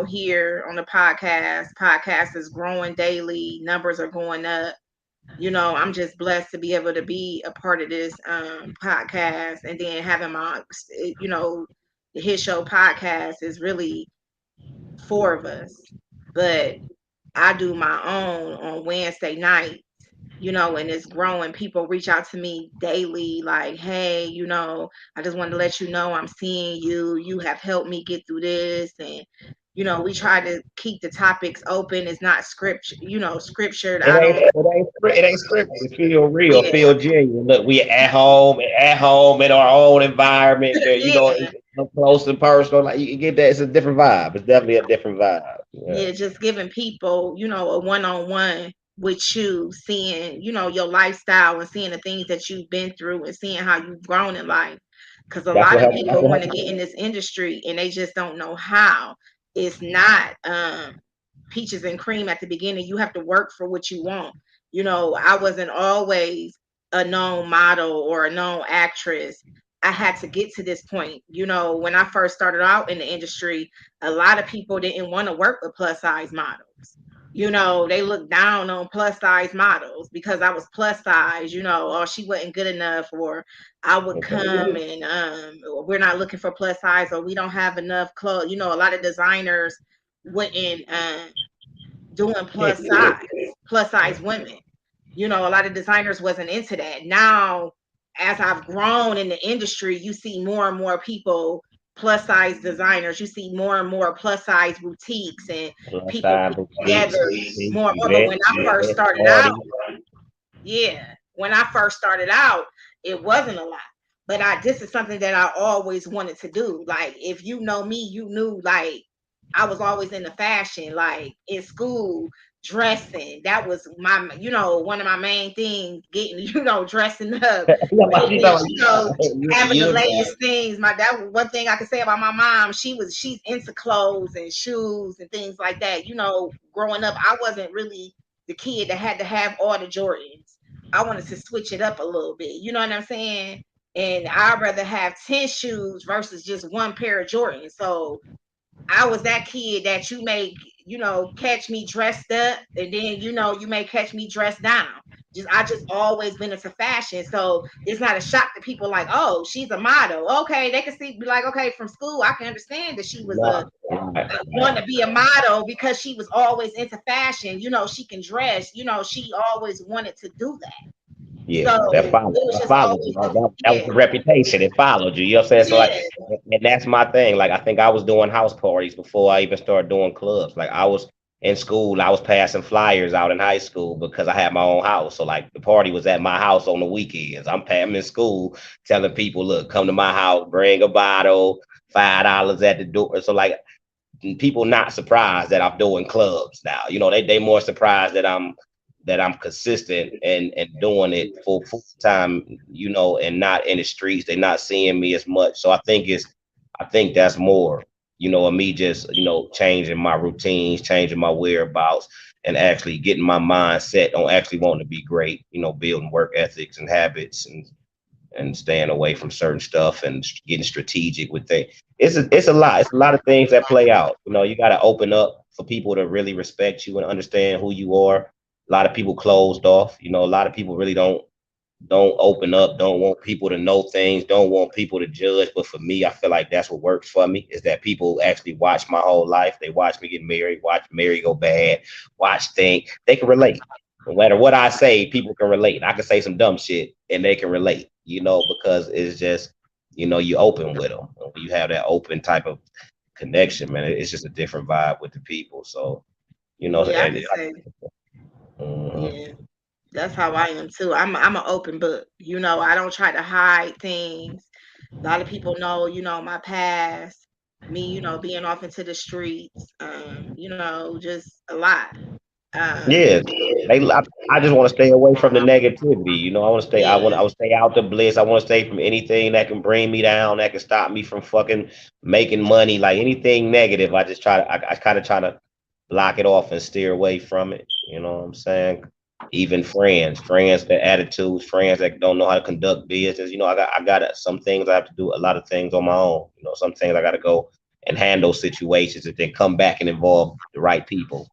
here on the podcast. Podcast is growing daily, numbers are going up. I'm just blessed to be able to be a part of this podcast, and then having my, the Hit Show podcast is really four of us, but I do my own on Wednesday night, and it's growing. People reach out to me daily, like, hey, I just wanted to let you know I'm seeing you. You have helped me get through this. And, we try to keep the topics open. It's not scriptured. I don't,
It ain't scripted. It feel real,
yeah,
feel genuine. Look, we at home in our own environment.
yeah,
It's up close and personal. Like you get that. It's a different vibe. It's definitely a different vibe. Yeah.
yeah, just giving people, a one-on-one with you, seeing, your lifestyle and seeing the things that you've been through and seeing how you've grown in life. Because a
That's
lot
what
of
happened. That's
people
what
want to
happened.
get in this industry and they just don't know how. It's not peaches and cream at the beginning. You have to work for what you want. I wasn't always a known model or a known actress. I had to get to this point. When I first started out in the industry, a lot of people didn't want to work with plus size models. They looked down on plus size models because I was plus size, or she wasn't good enough, or I would come and we're not looking for plus size, or we don't have enough clothes. A lot of designers wouldn't doing
Yeah.
plus size women. A lot of designers wasn't into that. Now, as I've grown in the industry, you see more and more people plus size designers. You see more and more plus size boutiques and
Plus
people
size
put
boutiques,
together more and more. But when I first started out,
parties.
yeah, when I first started out, it wasn't a lot. But this is something that I always wanted to do. Like, if you know me, you knew, like, I was always into fashion, like in school, dressing. That was my, one of my main things, getting, dressing up, getting, having the latest things. That was one thing I could say about my mom. She's into clothes and shoes and things like that. Growing up, I wasn't really the kid that had to have all the Jordans. I wanted to switch it up a little bit. You know what I'm saying? And I'd rather have 10 shoes versus just one pair of Jordans. So I was that kid that you may, catch me dressed up, and then, you may catch me dressed down. I just always been into fashion. So it's not a shock to people like, oh, she's a model. Okay, they can see, be like, okay, from school, I can understand that she was
Nah, right,
want to be a model because she was always into fashion. She can dress, she always wanted to do that.
yeah,
So
that
it
followed.
was
That
just
followed you.
always,
Right? That was
yeah,
the reputation. It followed you. You know what I'm saying? So like,
yeah,
and that's my thing. Like, I think I was doing house parties before I even started doing clubs. Like, I was in school. I was passing flyers out in high school because I had my own house. So like, the party was at my house on the weekends. I'm in school telling people, look, come to my house, bring a bottle, $5 at the door. So like, people not surprised that I'm doing clubs now. They more surprised that I'm consistent and doing it for full time, and not in the streets. They're not seeing me as much. So I think that's more, of me just, changing my routines, changing my whereabouts, and actually getting my mind set on actually wanting to be great, building work ethics and habits and staying away from certain stuff and getting strategic with things. It's a lot. It's a lot of things that play out. You got to open up for people to really respect you and understand who you are. A lot of people closed off. A lot of people really don't open up, don't want people to know things, don't want people to judge. But for me, I feel like that's what works for me is that people actually watch my whole life. They watch me get married, watch Mary go bad, watch think they can relate. No matter what I say, people can relate. I can say some dumb shit and they can relate, because it's just, you open with them. When you have that open type of connection, man, it's just a different vibe with the people. So,
yeah, I
and
can say,
mhm.
yeah. That's how I am too. I'm an open book. I don't try to hide things. A lot of people know, my past, me, being off into the streets, just a lot.
Yeah, I just want to stay away from the negativity. I want to stay.
Yeah,
I want to stay out the bliss. I want to stay from anything that can bring me down, that can stop me from fucking making money. Like anything negative, I just try to. I kind of try to block it off and steer away from it. You know what I'm saying? Even friends that attitudes, friends that don't know how to conduct business. I got some things I have to do. A lot of things on my own. Some things I got to go and handle situations and then come back and involve the right people.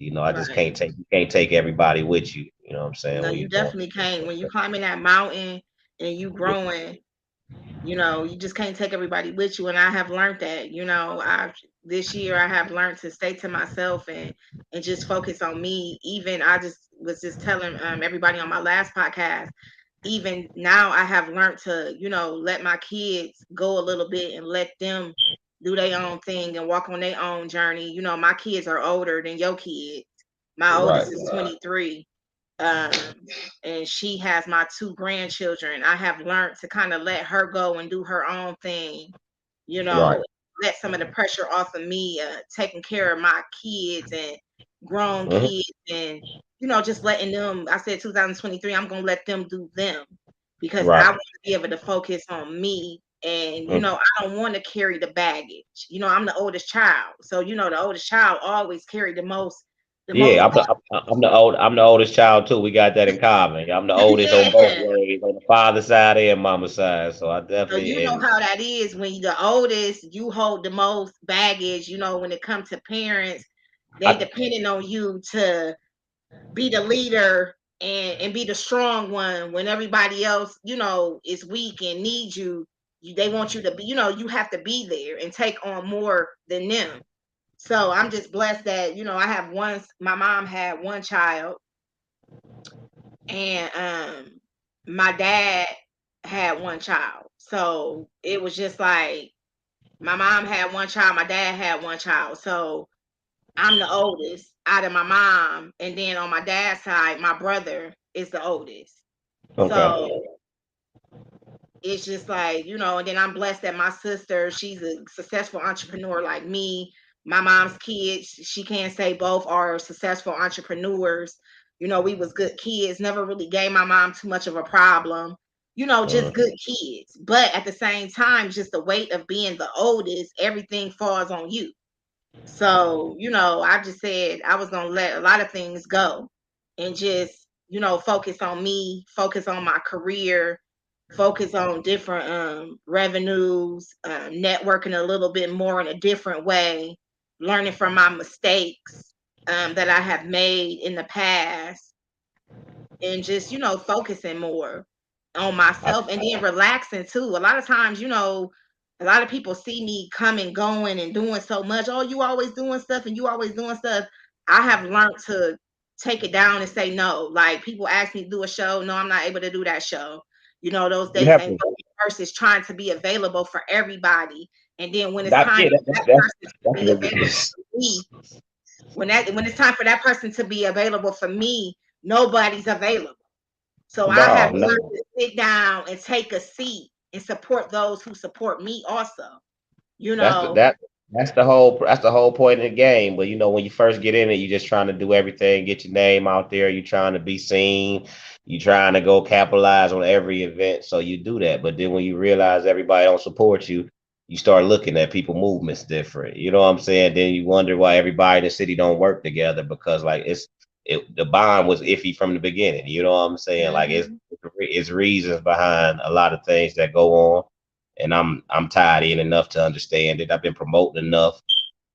I just
right.
can't take you can't take everybody with you. You know what I'm saying?
No,
When
you
you're doing
definitely can't. When you climbing that mountain and you growing, you just can't take everybody with you. And I have learned that, I this year I have learned to stay to myself and just focus on me. Even I just was just telling everybody on my last podcast, even now I have learned to, let my kids go a little bit and let them do their own thing and walk on their own journey. My kids are older than your kids. My
right,
oldest is 23, and she has my two grandchildren. I have learned to kind of let her go and do her own thing, you
right,
know, let some of the pressure off of me, taking care of my kids and grown
hmm
kids, and just letting them. I said 2023, I'm gonna let them do them because I
right.
want to be able to focus on me. And
Mhm.
I don't want to carry the baggage. I'm the oldest child, so the oldest child always carry the most
Yeah, I'm the oldest child too. We got that in common. I'm the oldest on both
yeah.
ways, on the father side and mama side. So I
So
definitely
you know
and
how that is when you're the oldest, you hold the most baggage, when it comes to parents, they
I
depending on you to be the leader and be the strong one when everybody else, is weak and needs you. They want you to be, you have to be there and take on more than them. So I'm just blessed that, I have my mom had one child, and my dad had one child. So it was just like my mom had one child, my dad had one child. So I'm the oldest out of my mom, and then on my dad's side, my brother is the oldest.
okay.
So it's just like, and then I'm blessed that my sister, she's a successful entrepreneur like me. My mom's kids, she can't say both are successful entrepreneurs. We was good kids, never really gave my mom too much of a problem. Just
Mm.
good kids. But at the same time, just the weight of being the oldest, everything falls on you. So, I just said I was going to let a lot of things go and just, focus on me, focus on my career, focus on different revenues, networking a little bit more in a different way, learning from my mistakes that I have made in the past, and just focusing more on
I,
myself and then relaxing too. A lot of times, a lot of people see me coming, going, and doing so much. Oh, you always doing stuff and you always doing stuff. I have learned to take it down and say no. Like, people ask me to do a show, no, I'm not able to do that show. Those
you
dates
have
ain't
to.
versus trying to be available for everybody. And then when it's
That,
time
yeah,
for that person to
that's
be available
what
for me, when it's time for that person to be available for me, nobody's available. So I
no,
have learned
no.
to sit down and take a seat and support those who support me also. You
That's the
know,
that that's the whole point of the game. But when you first get in it, you're just trying to do everything, get your name out there. You're trying to be seen. You're trying to go capitalize on every event. So you do that. But then when you realize everybody don't support you, you start looking at people movements different. You know what I'm saying? Then you wonder why everybody in the city don't work together because like the bond was iffy from the beginning. You know what I'm saying? Like
hmm
it's reasons behind a lot of things that go on, and I'm tied in enough to understand it. I've been promoting enough.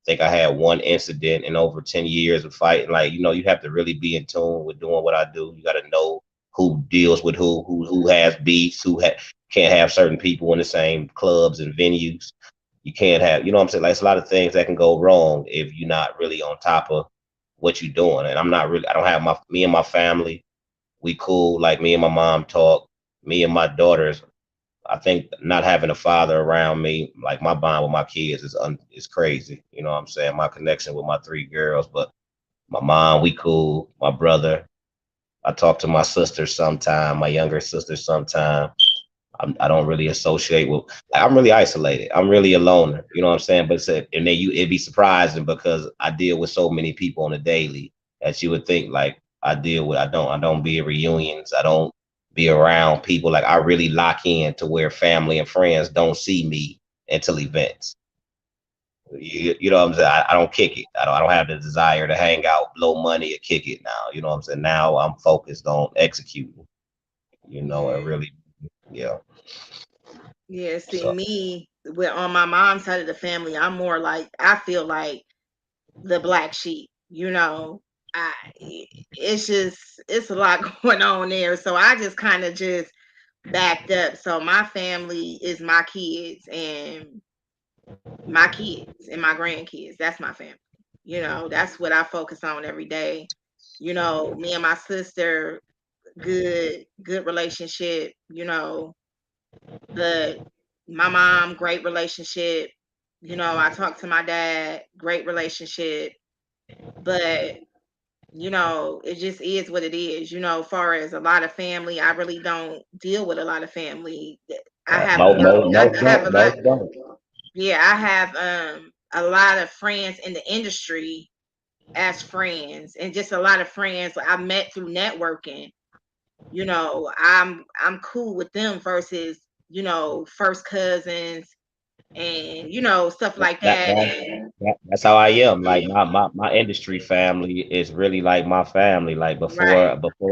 I think I had one incident in over 10 years of fighting. Like, you have to really be in tune with doing what I do. You got to know who deals with who has beefs, can't have certain people in the same clubs and venues. You can't have, you know what I'm saying? Like, it's a lot of things that can go wrong if you're not really on top of what you're doing. And I don't have me and my family, we cool. Like, me and my mom talk. Me and my daughters, I think not having a father around me, like my bond with my kids is crazy. You know what I'm saying? My connection with my three girls, but my mom, we cool. My brother, I talk to my sister sometime, my younger sister sometime. I don't really associate with. I'm really isolated. I'm really a loner. You know what I'm saying? But and then it'd be surprising because I deal with so many people on a daily that you would think like I deal with. I don't be at reunions. I don't be around people. Like I really lock in to where family and friends don't see me until events. You know what I'm saying? I don't kick it. I don't have the desire to hang out, blow money, or kick it now. You know what I'm saying? Now I'm focused on executing. And
yeah,
really, yeah.
yeah. See,
So
me with on my mom's side of the family, I'm more like I feel like the black sheep. I it's a lot going on there. So I just kind of just backed up. So my family is my kids and my grandkids. That's my family. That's what I focus on every day. Me and my sister, good relationship, but my mom, great relationship. I talk to my dad, great relationship, but it just is what it is. Far as a lot of family, I really don't deal with a lot of family. I have a lot. I have a lot.
Most don't.
Yeah, I have a lot of friends in the industry as friends, and just a lot of friends I met through networking. I'm cool with them versus first cousins and stuff like
That,
that.
that,
And
that's how I am. Like my industry family is really like my family. Like
right,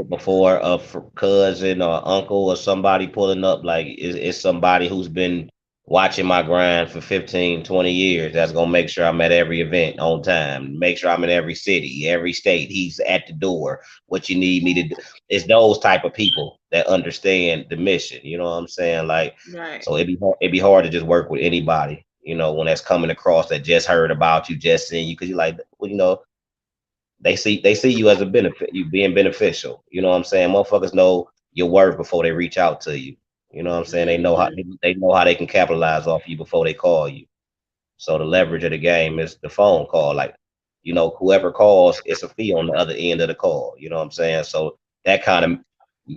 before a cousin or uncle or somebody pulling up, like it's somebody who's been watching my grind for 15, 20 years. That's gonna make sure I'm at every event on time. Make sure I'm in every city, every state. He's at the door. What you need me to do. It's those type of people that understand the mission. You know what I'm saying? Like,
right,
so it'd be hard to just work with anybody, when that's coming across that just heard about you, just seeing you, because you're like, well, they see you as a benefit, you being beneficial. You know what I'm saying? Motherfuckers know your worth before they reach out to you. You know what I'm saying?
hmm,
They know how they can capitalize off you before they call you. So the leverage of the game is the phone call. Like, whoever calls, it's a fee on the other end of the call. You know what I'm saying? So that kind of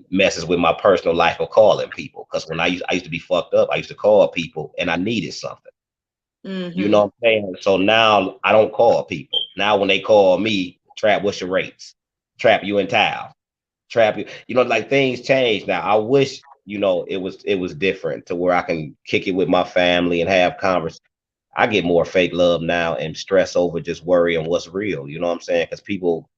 messes with my personal life of calling people. Because when I used to be fucked up, I used to call people and I needed something. You know
hmm,
what I'm saying? So now I don't call people. Now when they call me, Trap, what's your rates? Trap, you in town. Trap, like things change now. I wish, it was different to where I can kick it with my family and have conversations. I get more fake love now and stress over just worrying what's real. You know what I'm saying? Because people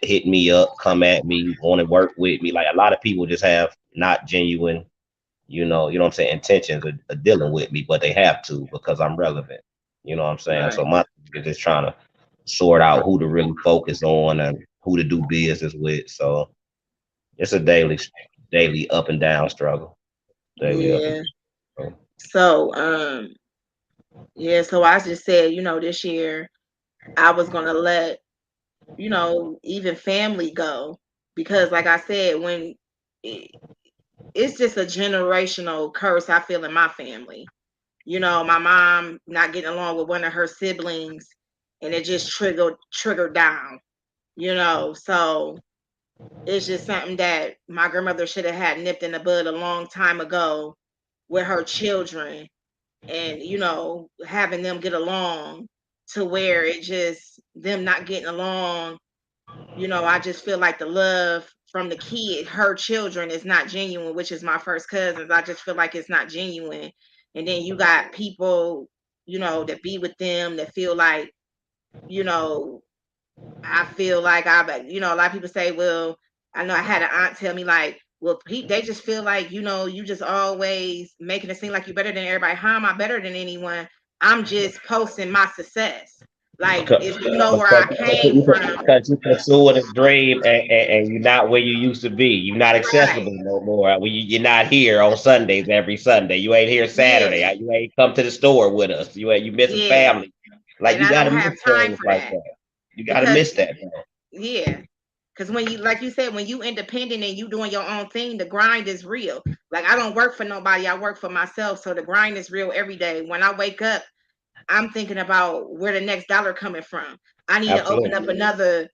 hit me up, come at me, want to work with me. Like a lot of people just have not genuine, what I'm saying, intentions of dealing with me, but they have to because I'm relevant. You know what I'm saying? So
right,
my thing is just trying to sort out who to really focus on and who to do business with. So it's a daily up and down struggle. Daily up and
yeah.
down struggle.
So yeah. So I just said, this year I was gonna let even family go because, like I said, when it, it's just a generational curse I feel in my family. My mom not getting along with one of her siblings, and it just triggered down. So it's just something that my grandmother should have had nipped in the bud a long time ago with her children, and having them get along to where it just them not getting along. I just feel like the love from the kid, her children, is not genuine, which is my first cousins. I just feel like it's not genuine. And then you got people, that be with them that feel like, you know, I feel like a lot of people say, well, I know I had an aunt tell me like, well, they just feel like, you just always making it seem like you're better than everybody. How am I better than anyone? I'm just posting my success. Like,
Because
if you know where I came from,
you pursuing a dream and you're not where you used to be. You're not
right?
accessible no more. You're not here on Sundays every Sunday. You ain't here Saturday.
Yeah,
You ain't come to the store with us. You missing
yeah.
family. Like
And
you
I
gotta
don't
miss
have time
things
for
like
that
that. You gotta
because,
miss that, man.
yeah. Because when you, like you said, when you independent and you doing your own thing, the grind is real. Like, I don't work for nobody. I work for myself. So the grind is real every day. When I wake up, I'm thinking about where the next dollar coming from. I need to open up
Absolutely.
another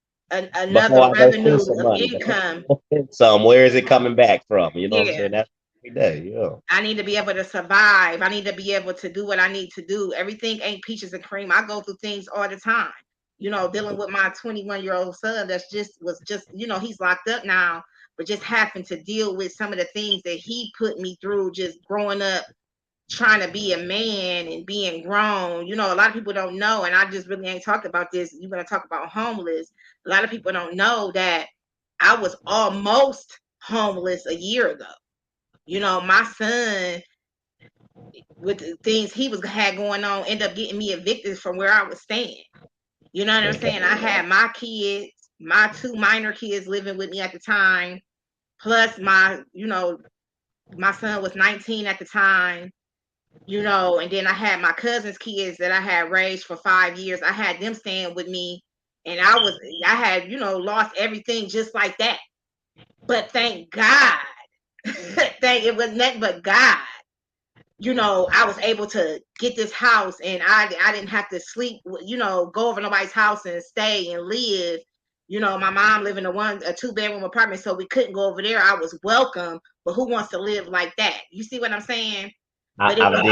Before I go
revenue
spend some
of
money,
income.
some where is it coming back from? You know what I'm
Yeah.
saying? That's every day. Yeah.
I need to be able to survive. I need to be able to do what I need to do. Everything ain't peaches and cream. I go through things all the time. Dealing with my 21-year-old son that's just he's locked up now, but just having to deal with some of the things that he put me through just growing up, trying to be a man and being grown. A lot of people don't know, and I just really ain't talked about this. You're gonna talk about homeless. A lot of people don't know that I was almost homeless a year ago. My son, with the things he was had going on, end up getting me evicted from where I was staying. You know what I'm saying? I had my kids. my two minor kids living with me at the time, plus my son was 19 at the time, and then I had my cousin's kids that I had raised for 5 years. I had them staying with me, and I had, lost everything just like that. But thank God, it was nothing but God. I was able to get this house, and I didn't have to sleep, go over nobody's house and stay and live. My mom lived in a 2-bedroom apartment, so we couldn't go over there. I was welcome, but who wants to live like that? You see what I'm saying? But it
I
was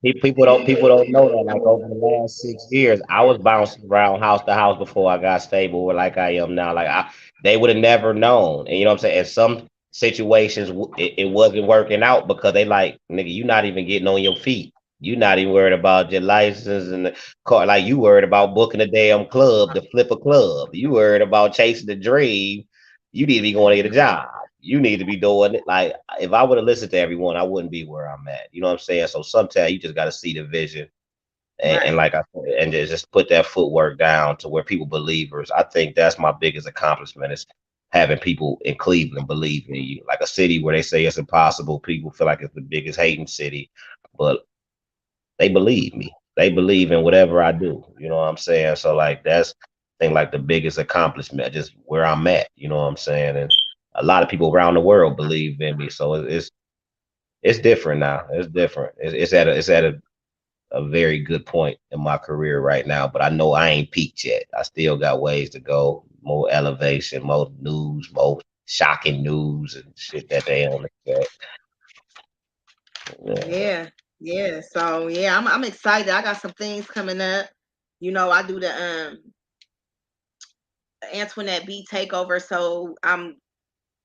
did. People don't know that. Like over the last 6 years, I was bouncing around house to house before I got stable, like I am now. They would have never known. And you know what I'm saying? In some situations, it wasn't working out because they like, nigga, you not even getting on your feet. You not even worried about your license and the car. Like you worried about booking a damn club to flip a club. You worried about chasing the dream. You need to be going to get a job. You need to be doing it. Like if I would have listened to everyone, I wouldn't be where I'm at. You know what I'm saying? So sometimes you just got to see the vision and
right.
like I said, and just put that footwork down to where people believers. I think that's my biggest accomplishment is having people in Cleveland believe in you. Like a city where they say it's impossible, people feel like it's the biggest hating city, but they believe me. They believe in whatever I do. You know what I'm saying? So like that's I think like the biggest accomplishment, just where I'm at. You know what I'm saying? And a lot of people around the world believe in me. So it's different now. It's different. It's at a very good point in my career right now. But I know I ain't peaked yet. I still got ways to go. More elevation, more news, more shocking news and shit that they don't expect. Yeah.
Yeah, yeah. So yeah, I'm excited. I got some things coming up. I do the Antoinette B takeover. So I'm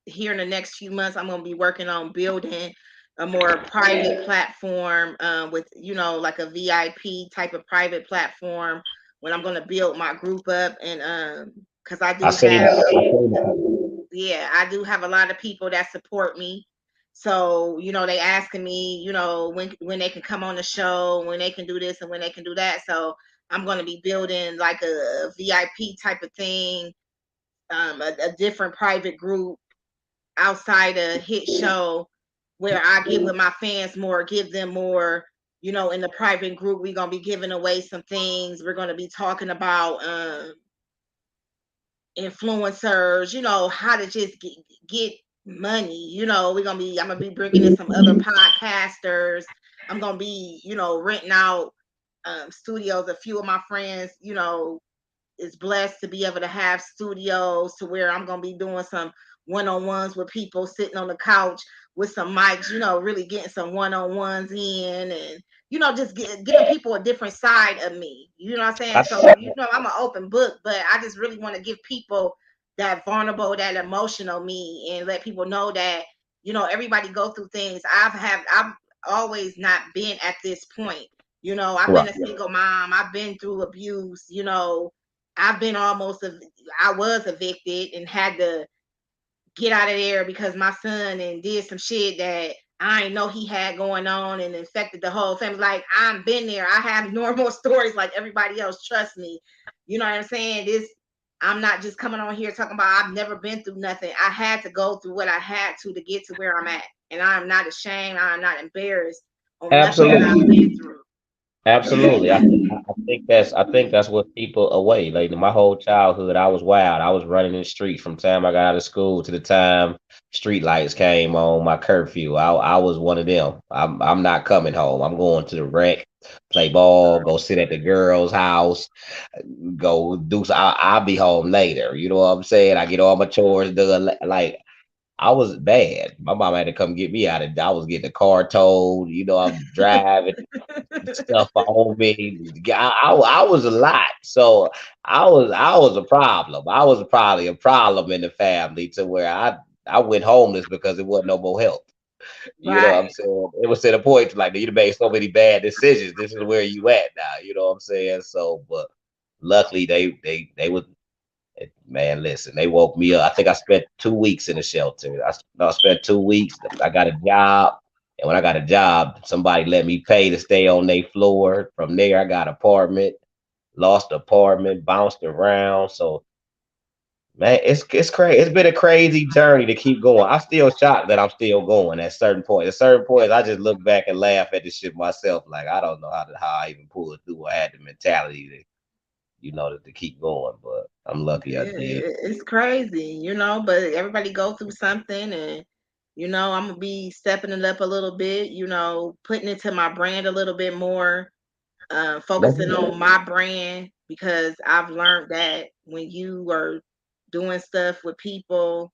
here in the next few months. I'm gonna be working on building a more private platform, with like a VIP type of private platform, when I'm gonna build my group up, and because I
I
do
seen
have,
I seen the
yeah, I do have a lot of people that support me. So, they asking me, when they can come on the show, when they can do this and when they can do that. So I'm gonna be building like a VIP type of thing, a different private group outside a hit show, where I get with my fans more, give them more. In the private group, we're gonna be giving away some things. We're gonna be talking about influencers, how to just get money. I'm gonna be bringing in some other podcasters. I'm gonna be, renting out studios. A few of my friends, is blessed to be able to have studios to where I'm gonna be doing some one-on-ones with people, sitting on the couch with some mics, really getting some one-on-ones in, and just giving people a different side of me. You know what I'm saying?
I,
So I'm an open book, but I just really want to give people that vulnerable, that emotional me, and let people know that everybody go through things. I've always not been at this point. I've been
right.
a single mom. I've been through abuse. I've been I was evicted and had to get out of there because my son and did some shit that I didn't know he had going on and infected the whole family. Like, I've been there. I have normal stories like everybody else. Trust me. You know what I'm saying? I'm not just coming on here talking about I've never been through nothing. I had to go through what I had to get to where I'm at. And I'm not ashamed. I'm not embarrassed on nothing that I've
Absolutely.
been through.
Absolutely. I think that's what people away. Like my whole childhood, I was wild. I was running in the streets from the time I got out of school to the time street lights came on my curfew. I was one of them. I'm not coming home. I'm going to the rec, play ball, go sit at the girl's house, go do I'll be home later. You know what I'm saying? I get all my chores done. Like I was bad. My mom had to come get me out of. I was getting the car towed. I'm driving stuff on me. I was a lot. So I was a problem. I was probably a problem in the family to where I went homeless because it wasn't no more help. You know what I'm
Right.
saying? It was to the point like you made so many bad decisions. This is where you at now. You know what I'm saying? So, but luckily they would. Man, listen, they woke me up. I think I spent 2 weeks in the shelter. I spent 2 weeks. I got a job. And when I got a job, somebody let me pay to stay on their floor. From there, I got apartment, lost apartment, bounced around. So Man, it's crazy. It's been a crazy journey to keep going. I'm still shocked that I'm still going at certain points. At certain points, I just look back and laugh at this shit myself. Like I don't know how I even pulled it through. I had the mentality to, to keep going. But I'm lucky I
Yeah,
did.
it's crazy, but everybody go through something, and I'm gonna be stepping it up a little bit, putting into my brand a little bit more, focusing on my brand because I've learned that when you are doing stuff with people,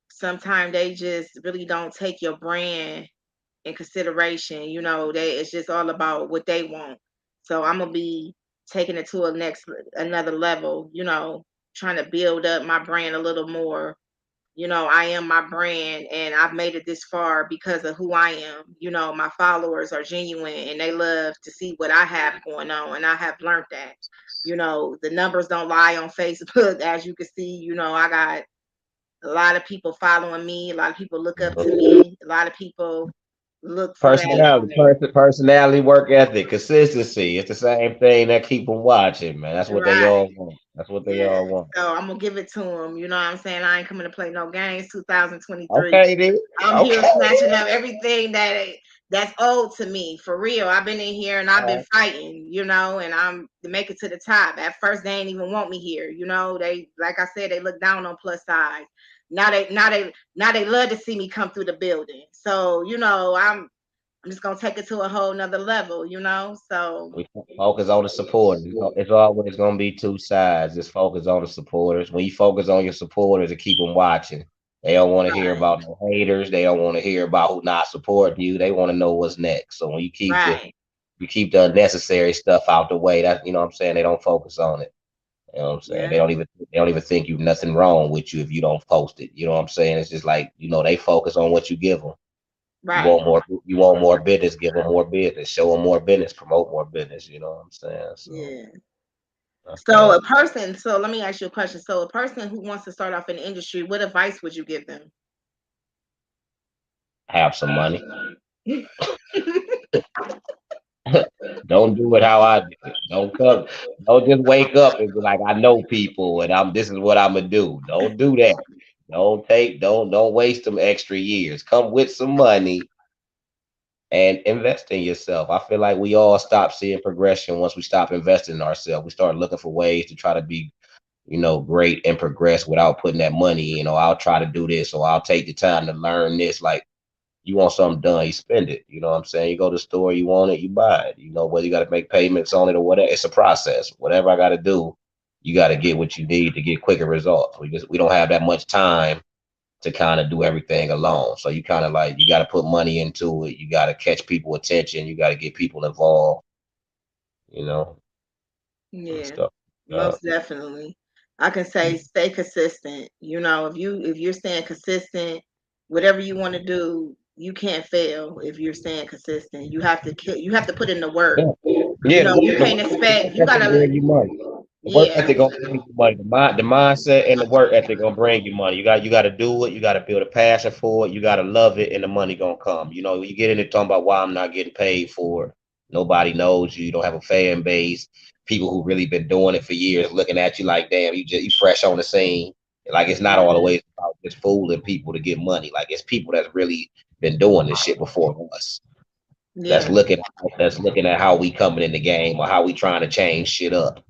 sometimes they just really don't take your brand in consideration. They it's just all about what they want. So I'm gonna be taking it to another level, trying to build up my brand a little more. I am my brand and I've made it this far because of who I am. My followers are genuine and they love to see what I have going on. And I have learned that. The numbers don't lie on Facebook. As you can see, I got a lot of people following me, a lot of people look up to me, a lot of people look for that.
Personality, work ethic, consistency. It's the same thing that keep them watching, man. That's what they
Right.
all want. That's what they
Yeah.
all want.
So I'm gonna give it to them. You know what I'm saying? I ain't coming to play no games. 2023.
Okay, then.
I'm here
Okay.
snatching up everything that's owed to me. For real. I've been in here and I've been fighting, and I'm to make it to the top. At first they ain't even want me here. They, like I said, they look down on plus size. Now they love to see me come through the building. So, I'm just gonna take it to a whole nother level. So
We focus on the supporters. It's always going to be two sides. Just focus on the supporters. When you focus on your supporters and keep them watching, they don't want to hear
right,
about no haters. They don't want to hear about who not supporting you. They want to know what's next. So when
right,
you keep the unnecessary stuff out the way, that what I'm saying, they don't focus on it. You know what I'm saying?
yeah,
They don't even think you nothing wrong with you if you don't post it. You know what I'm saying? It's just like, they focus on what you give them.
right,
You want more business, give them more business, show them more business, promote more business. You know what I'm saying? So
yeah.
that's
So
that.
let me ask you a question. So a person who wants to start off in the industry, what advice would you give them?
Have some money. Don't do it how I did it. Don't just wake up and be like, I know people and this is what I'm gonna do. Don't do that. Don't waste them extra years. Come with some money and invest in yourself. I feel like we all stop seeing progression once we stop investing in ourselves. We start looking for ways to try to be, great and progress without putting that money. I'll try to do this or I'll take the time to learn this. Like you want something done, you spend it. You know what I'm saying? You go to the store, you want it, you buy it. Whether you got to make payments on it or whatever, it's a process. Whatever I got to do, you got to get what you need to get quicker results. We don't have that much time to kind of do everything alone. So you kind of like you got to put money into it. You got to catch people attention. You got to get people involved. You know, and
Yeah,
stuff.
most definitely. I can say stay consistent. If you're staying consistent, whatever you want to do, you can't fail if you're staying consistent. You have to put in the work.
Yeah, yeah.
You can't expect you
Work ethic
gotta
bring you money. The work
yeah,
ethic gonna bring you money. The mindset and the work ethic gonna bring you money. You got to do it. You got to build a passion for it. You got to love it, and the money gonna come. You get into talking about why I'm not getting paid for it. Nobody knows you. You don't have a fan base. People who really been doing it for years looking at you like, damn, you fresh on the scene. Like it's not
mhm,
always about just fooling people to get money. Like it's people that's really been doing this shit before us. That's
yeah,
looking that's looking at how we coming in the game or how we trying to change shit up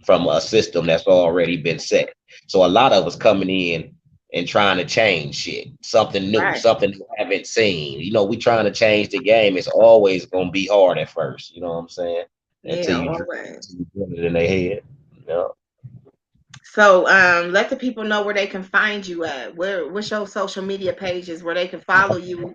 from a system that's already been set. So a lot of us coming in and trying to change shit, something new,
right,
something we haven't seen. We trying to change the game. It's always gonna be hard at first. You know what I'm saying? Until
yeah,
you
always.
drill it in their head. You know?
So let the people know where they can find you at. What's your social media pages where they can follow you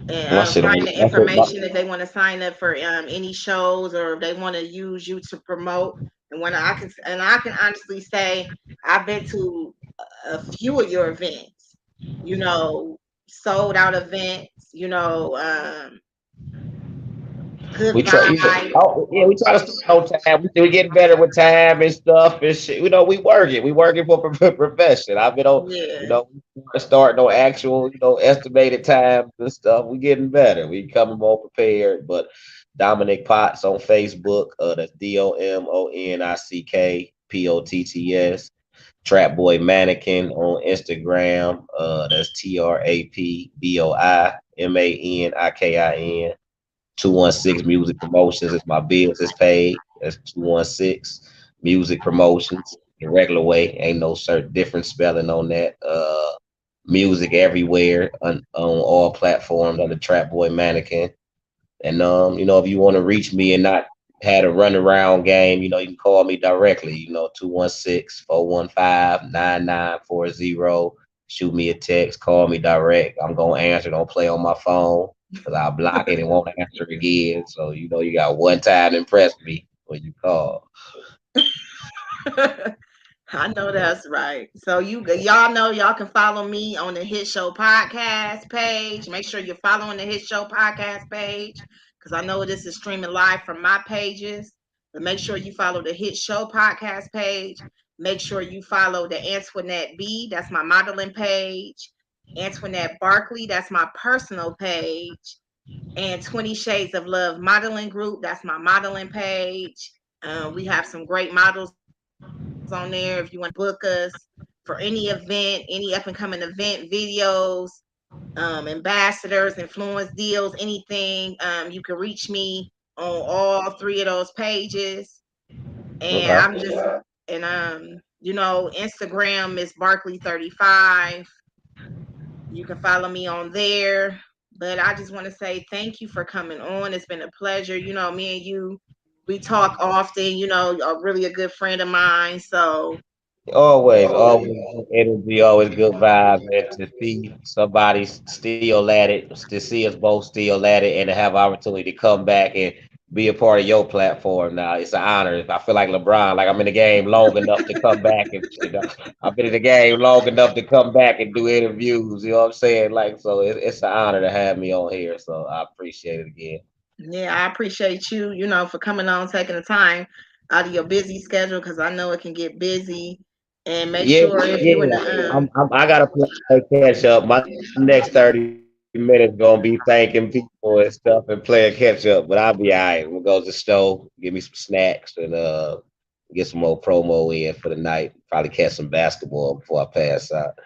and
My shit
find
on
the information if they want to sign up for any shows or if they want to use you to promote. And when I can honestly say I've been to a few of your events, you know, sold out events, good
we try,
vibes.
oh yeah, we try to start on time. We get better with time and stuff and shit. We working. We working for profession. I've been on,
Yeah,
starting on actual, estimated times and stuff. We getting better. We coming more prepared. But Dominic Potts on Facebook. That's DOMONICK POTTS. TRAPBOI Mannequin on Instagram. That's TRAPBOI MANIKIN. 216 Music Promotions is my business page. That's 216 Music Promotions. The regular way. Ain't no certain different spelling on that. Music everywhere on all platforms under TRAPBOI Mannequin. And if you want to reach me and not had a run around game, you can call me directly, 216-415-9940. Shoot me a text, call me direct. I'm gonna answer, don't play on my phone because I'll block it and won't answer again. So you got one time to impress me when you call.
I know that's right. So y'all know y'all can follow me on the Hit Show podcast page. Make sure you're following the Hit Show podcast page because I know this is streaming live from my pages. But make sure you follow the Hit Show podcast page. Make sure you follow the Antoinette B. That's my modeling page. Antoinette Barkley. That's my personal page. And 20 Shades of Love modeling group. That's my modeling page. We have some great models on there if you want to book us for any event, any up and coming event, videos, ambassadors, influence deals, anything. You can reach me on all three of those pages. And
Okay.
I'm just Instagram is Barkley35. You can follow me on there. But I just want to say thank you for coming on. It's been a pleasure. Me and you, we talk often, really a good friend of mine. So
Always good energy, always good vibes, and to see somebody still at it, to see us both still at it, and to have opportunity to come back and be a part of your platform now, it's an honor. I feel like LeBron, like I'm in the game long enough to come back and I've been in the game long enough to come back and do interviews. You know what I'm saying? Like, so it's an honor to have me on here. So I appreciate it again.
yeah, I appreciate you, for coming on, taking the time out of your busy schedule because I know it can get busy. And make
Yeah,
sure if you in
yeah.
the
I gotta play catch up. My next 30 minutes gonna be thanking people and stuff and playing catch up. But I'll be all right. I'm gonna go to the store, give me some snacks, and get some more promo in for the night. Probably catch some basketball before I pass out.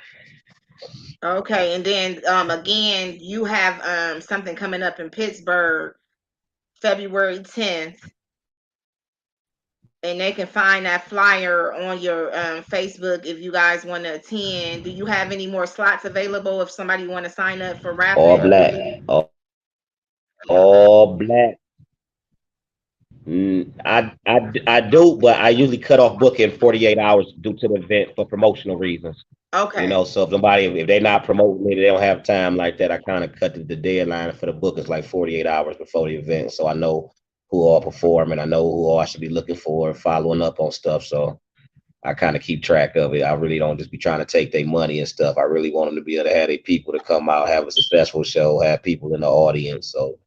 okay, and then again, you have something coming up in Pittsburgh, February 10th, and they can find that flyer on your Facebook if you guys want to attend. Do you have any more slots available if somebody want to sign up for
All
Rapid?
black, all black. I do, but I usually cut off booking 48 hours due to the event for promotional reasons.
Okay.
So if they're not promoting it, they don't have time like that. I kind of cut the deadline for the bookings like 48 hours before the event, so I know who all perform and I know who all I should be looking for and following up on stuff. So I kind of keep track of it. I really don't just be trying to take their money and stuff. I really want them to be able to have their people to come out, have a successful show, have people in the audience. So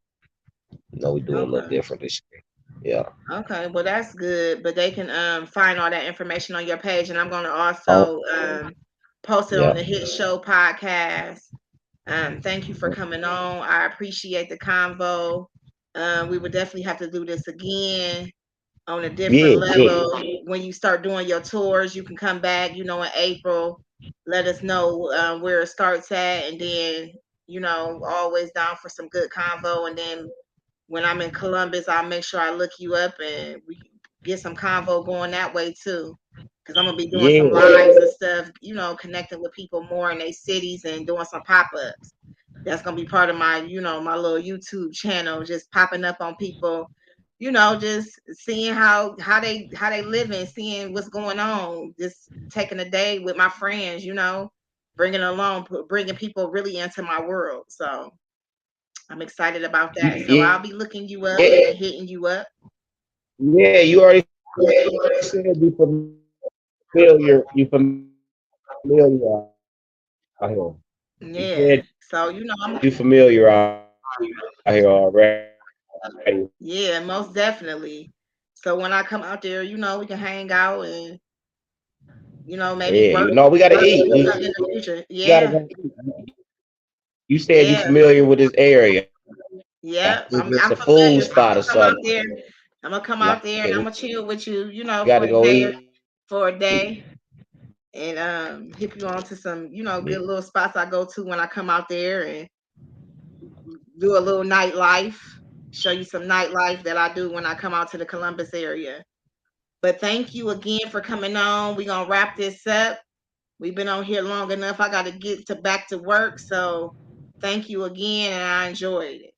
we do a little
Okay.
different this year. Yeah.
Okay, well that's good. But they can find all that information on your page, and I'm going to
Oh,
also post it on
yeah.
the Hit Show podcast. Thank you for coming on. I appreciate the convo. We would definitely have to do this again on a different
Yeah, yeah.
level. When you start doing your tours, you can come back, in April. Let us know where it starts at, and then, always down for some good convo. And then when I'm in Columbus, I'll make sure I look you up and we get some convo going that way too. Cause I'm gonna be doing some
Yeah.
lives and stuff, connecting with people more in their cities and doing some pop-ups. That's gonna be part of my, my little YouTube channel, just popping up on people, just seeing how they living, seeing what's going on, just taking a day with my friends, bringing along, bringing people really into my world. So I'm excited about that. So I'll be looking you up
Yeah.
and hitting you up.
Yeah, you already said you familiar. You familiar out here. You said
Yeah. So
you familiar out here already.
yeah, most definitely. So when I come out there, we can hang out and maybe
Yeah,
work
we gotta
work
eat.
together in the future.
We gotta
Yeah.
go eat. You said you
Yeah.
familiar with this area.
Yeah.
Is
I'm
this
I'm
a food
familiar. So I'm
spot or
gonna come out
something?
there. I'm gonna come
Like,
out there and I'm gonna chill with you,
we gotta go eat.
for a day. and hip you on to some, you know, good little spots I go to when I come out there, and do a little nightlife, show you some nightlife that I do when I come out to the Columbus area. But thank you again for coming on. We're gonna wrap this up. We've been on here long enough. I gotta get back to work. So thank you again, and I enjoyed it.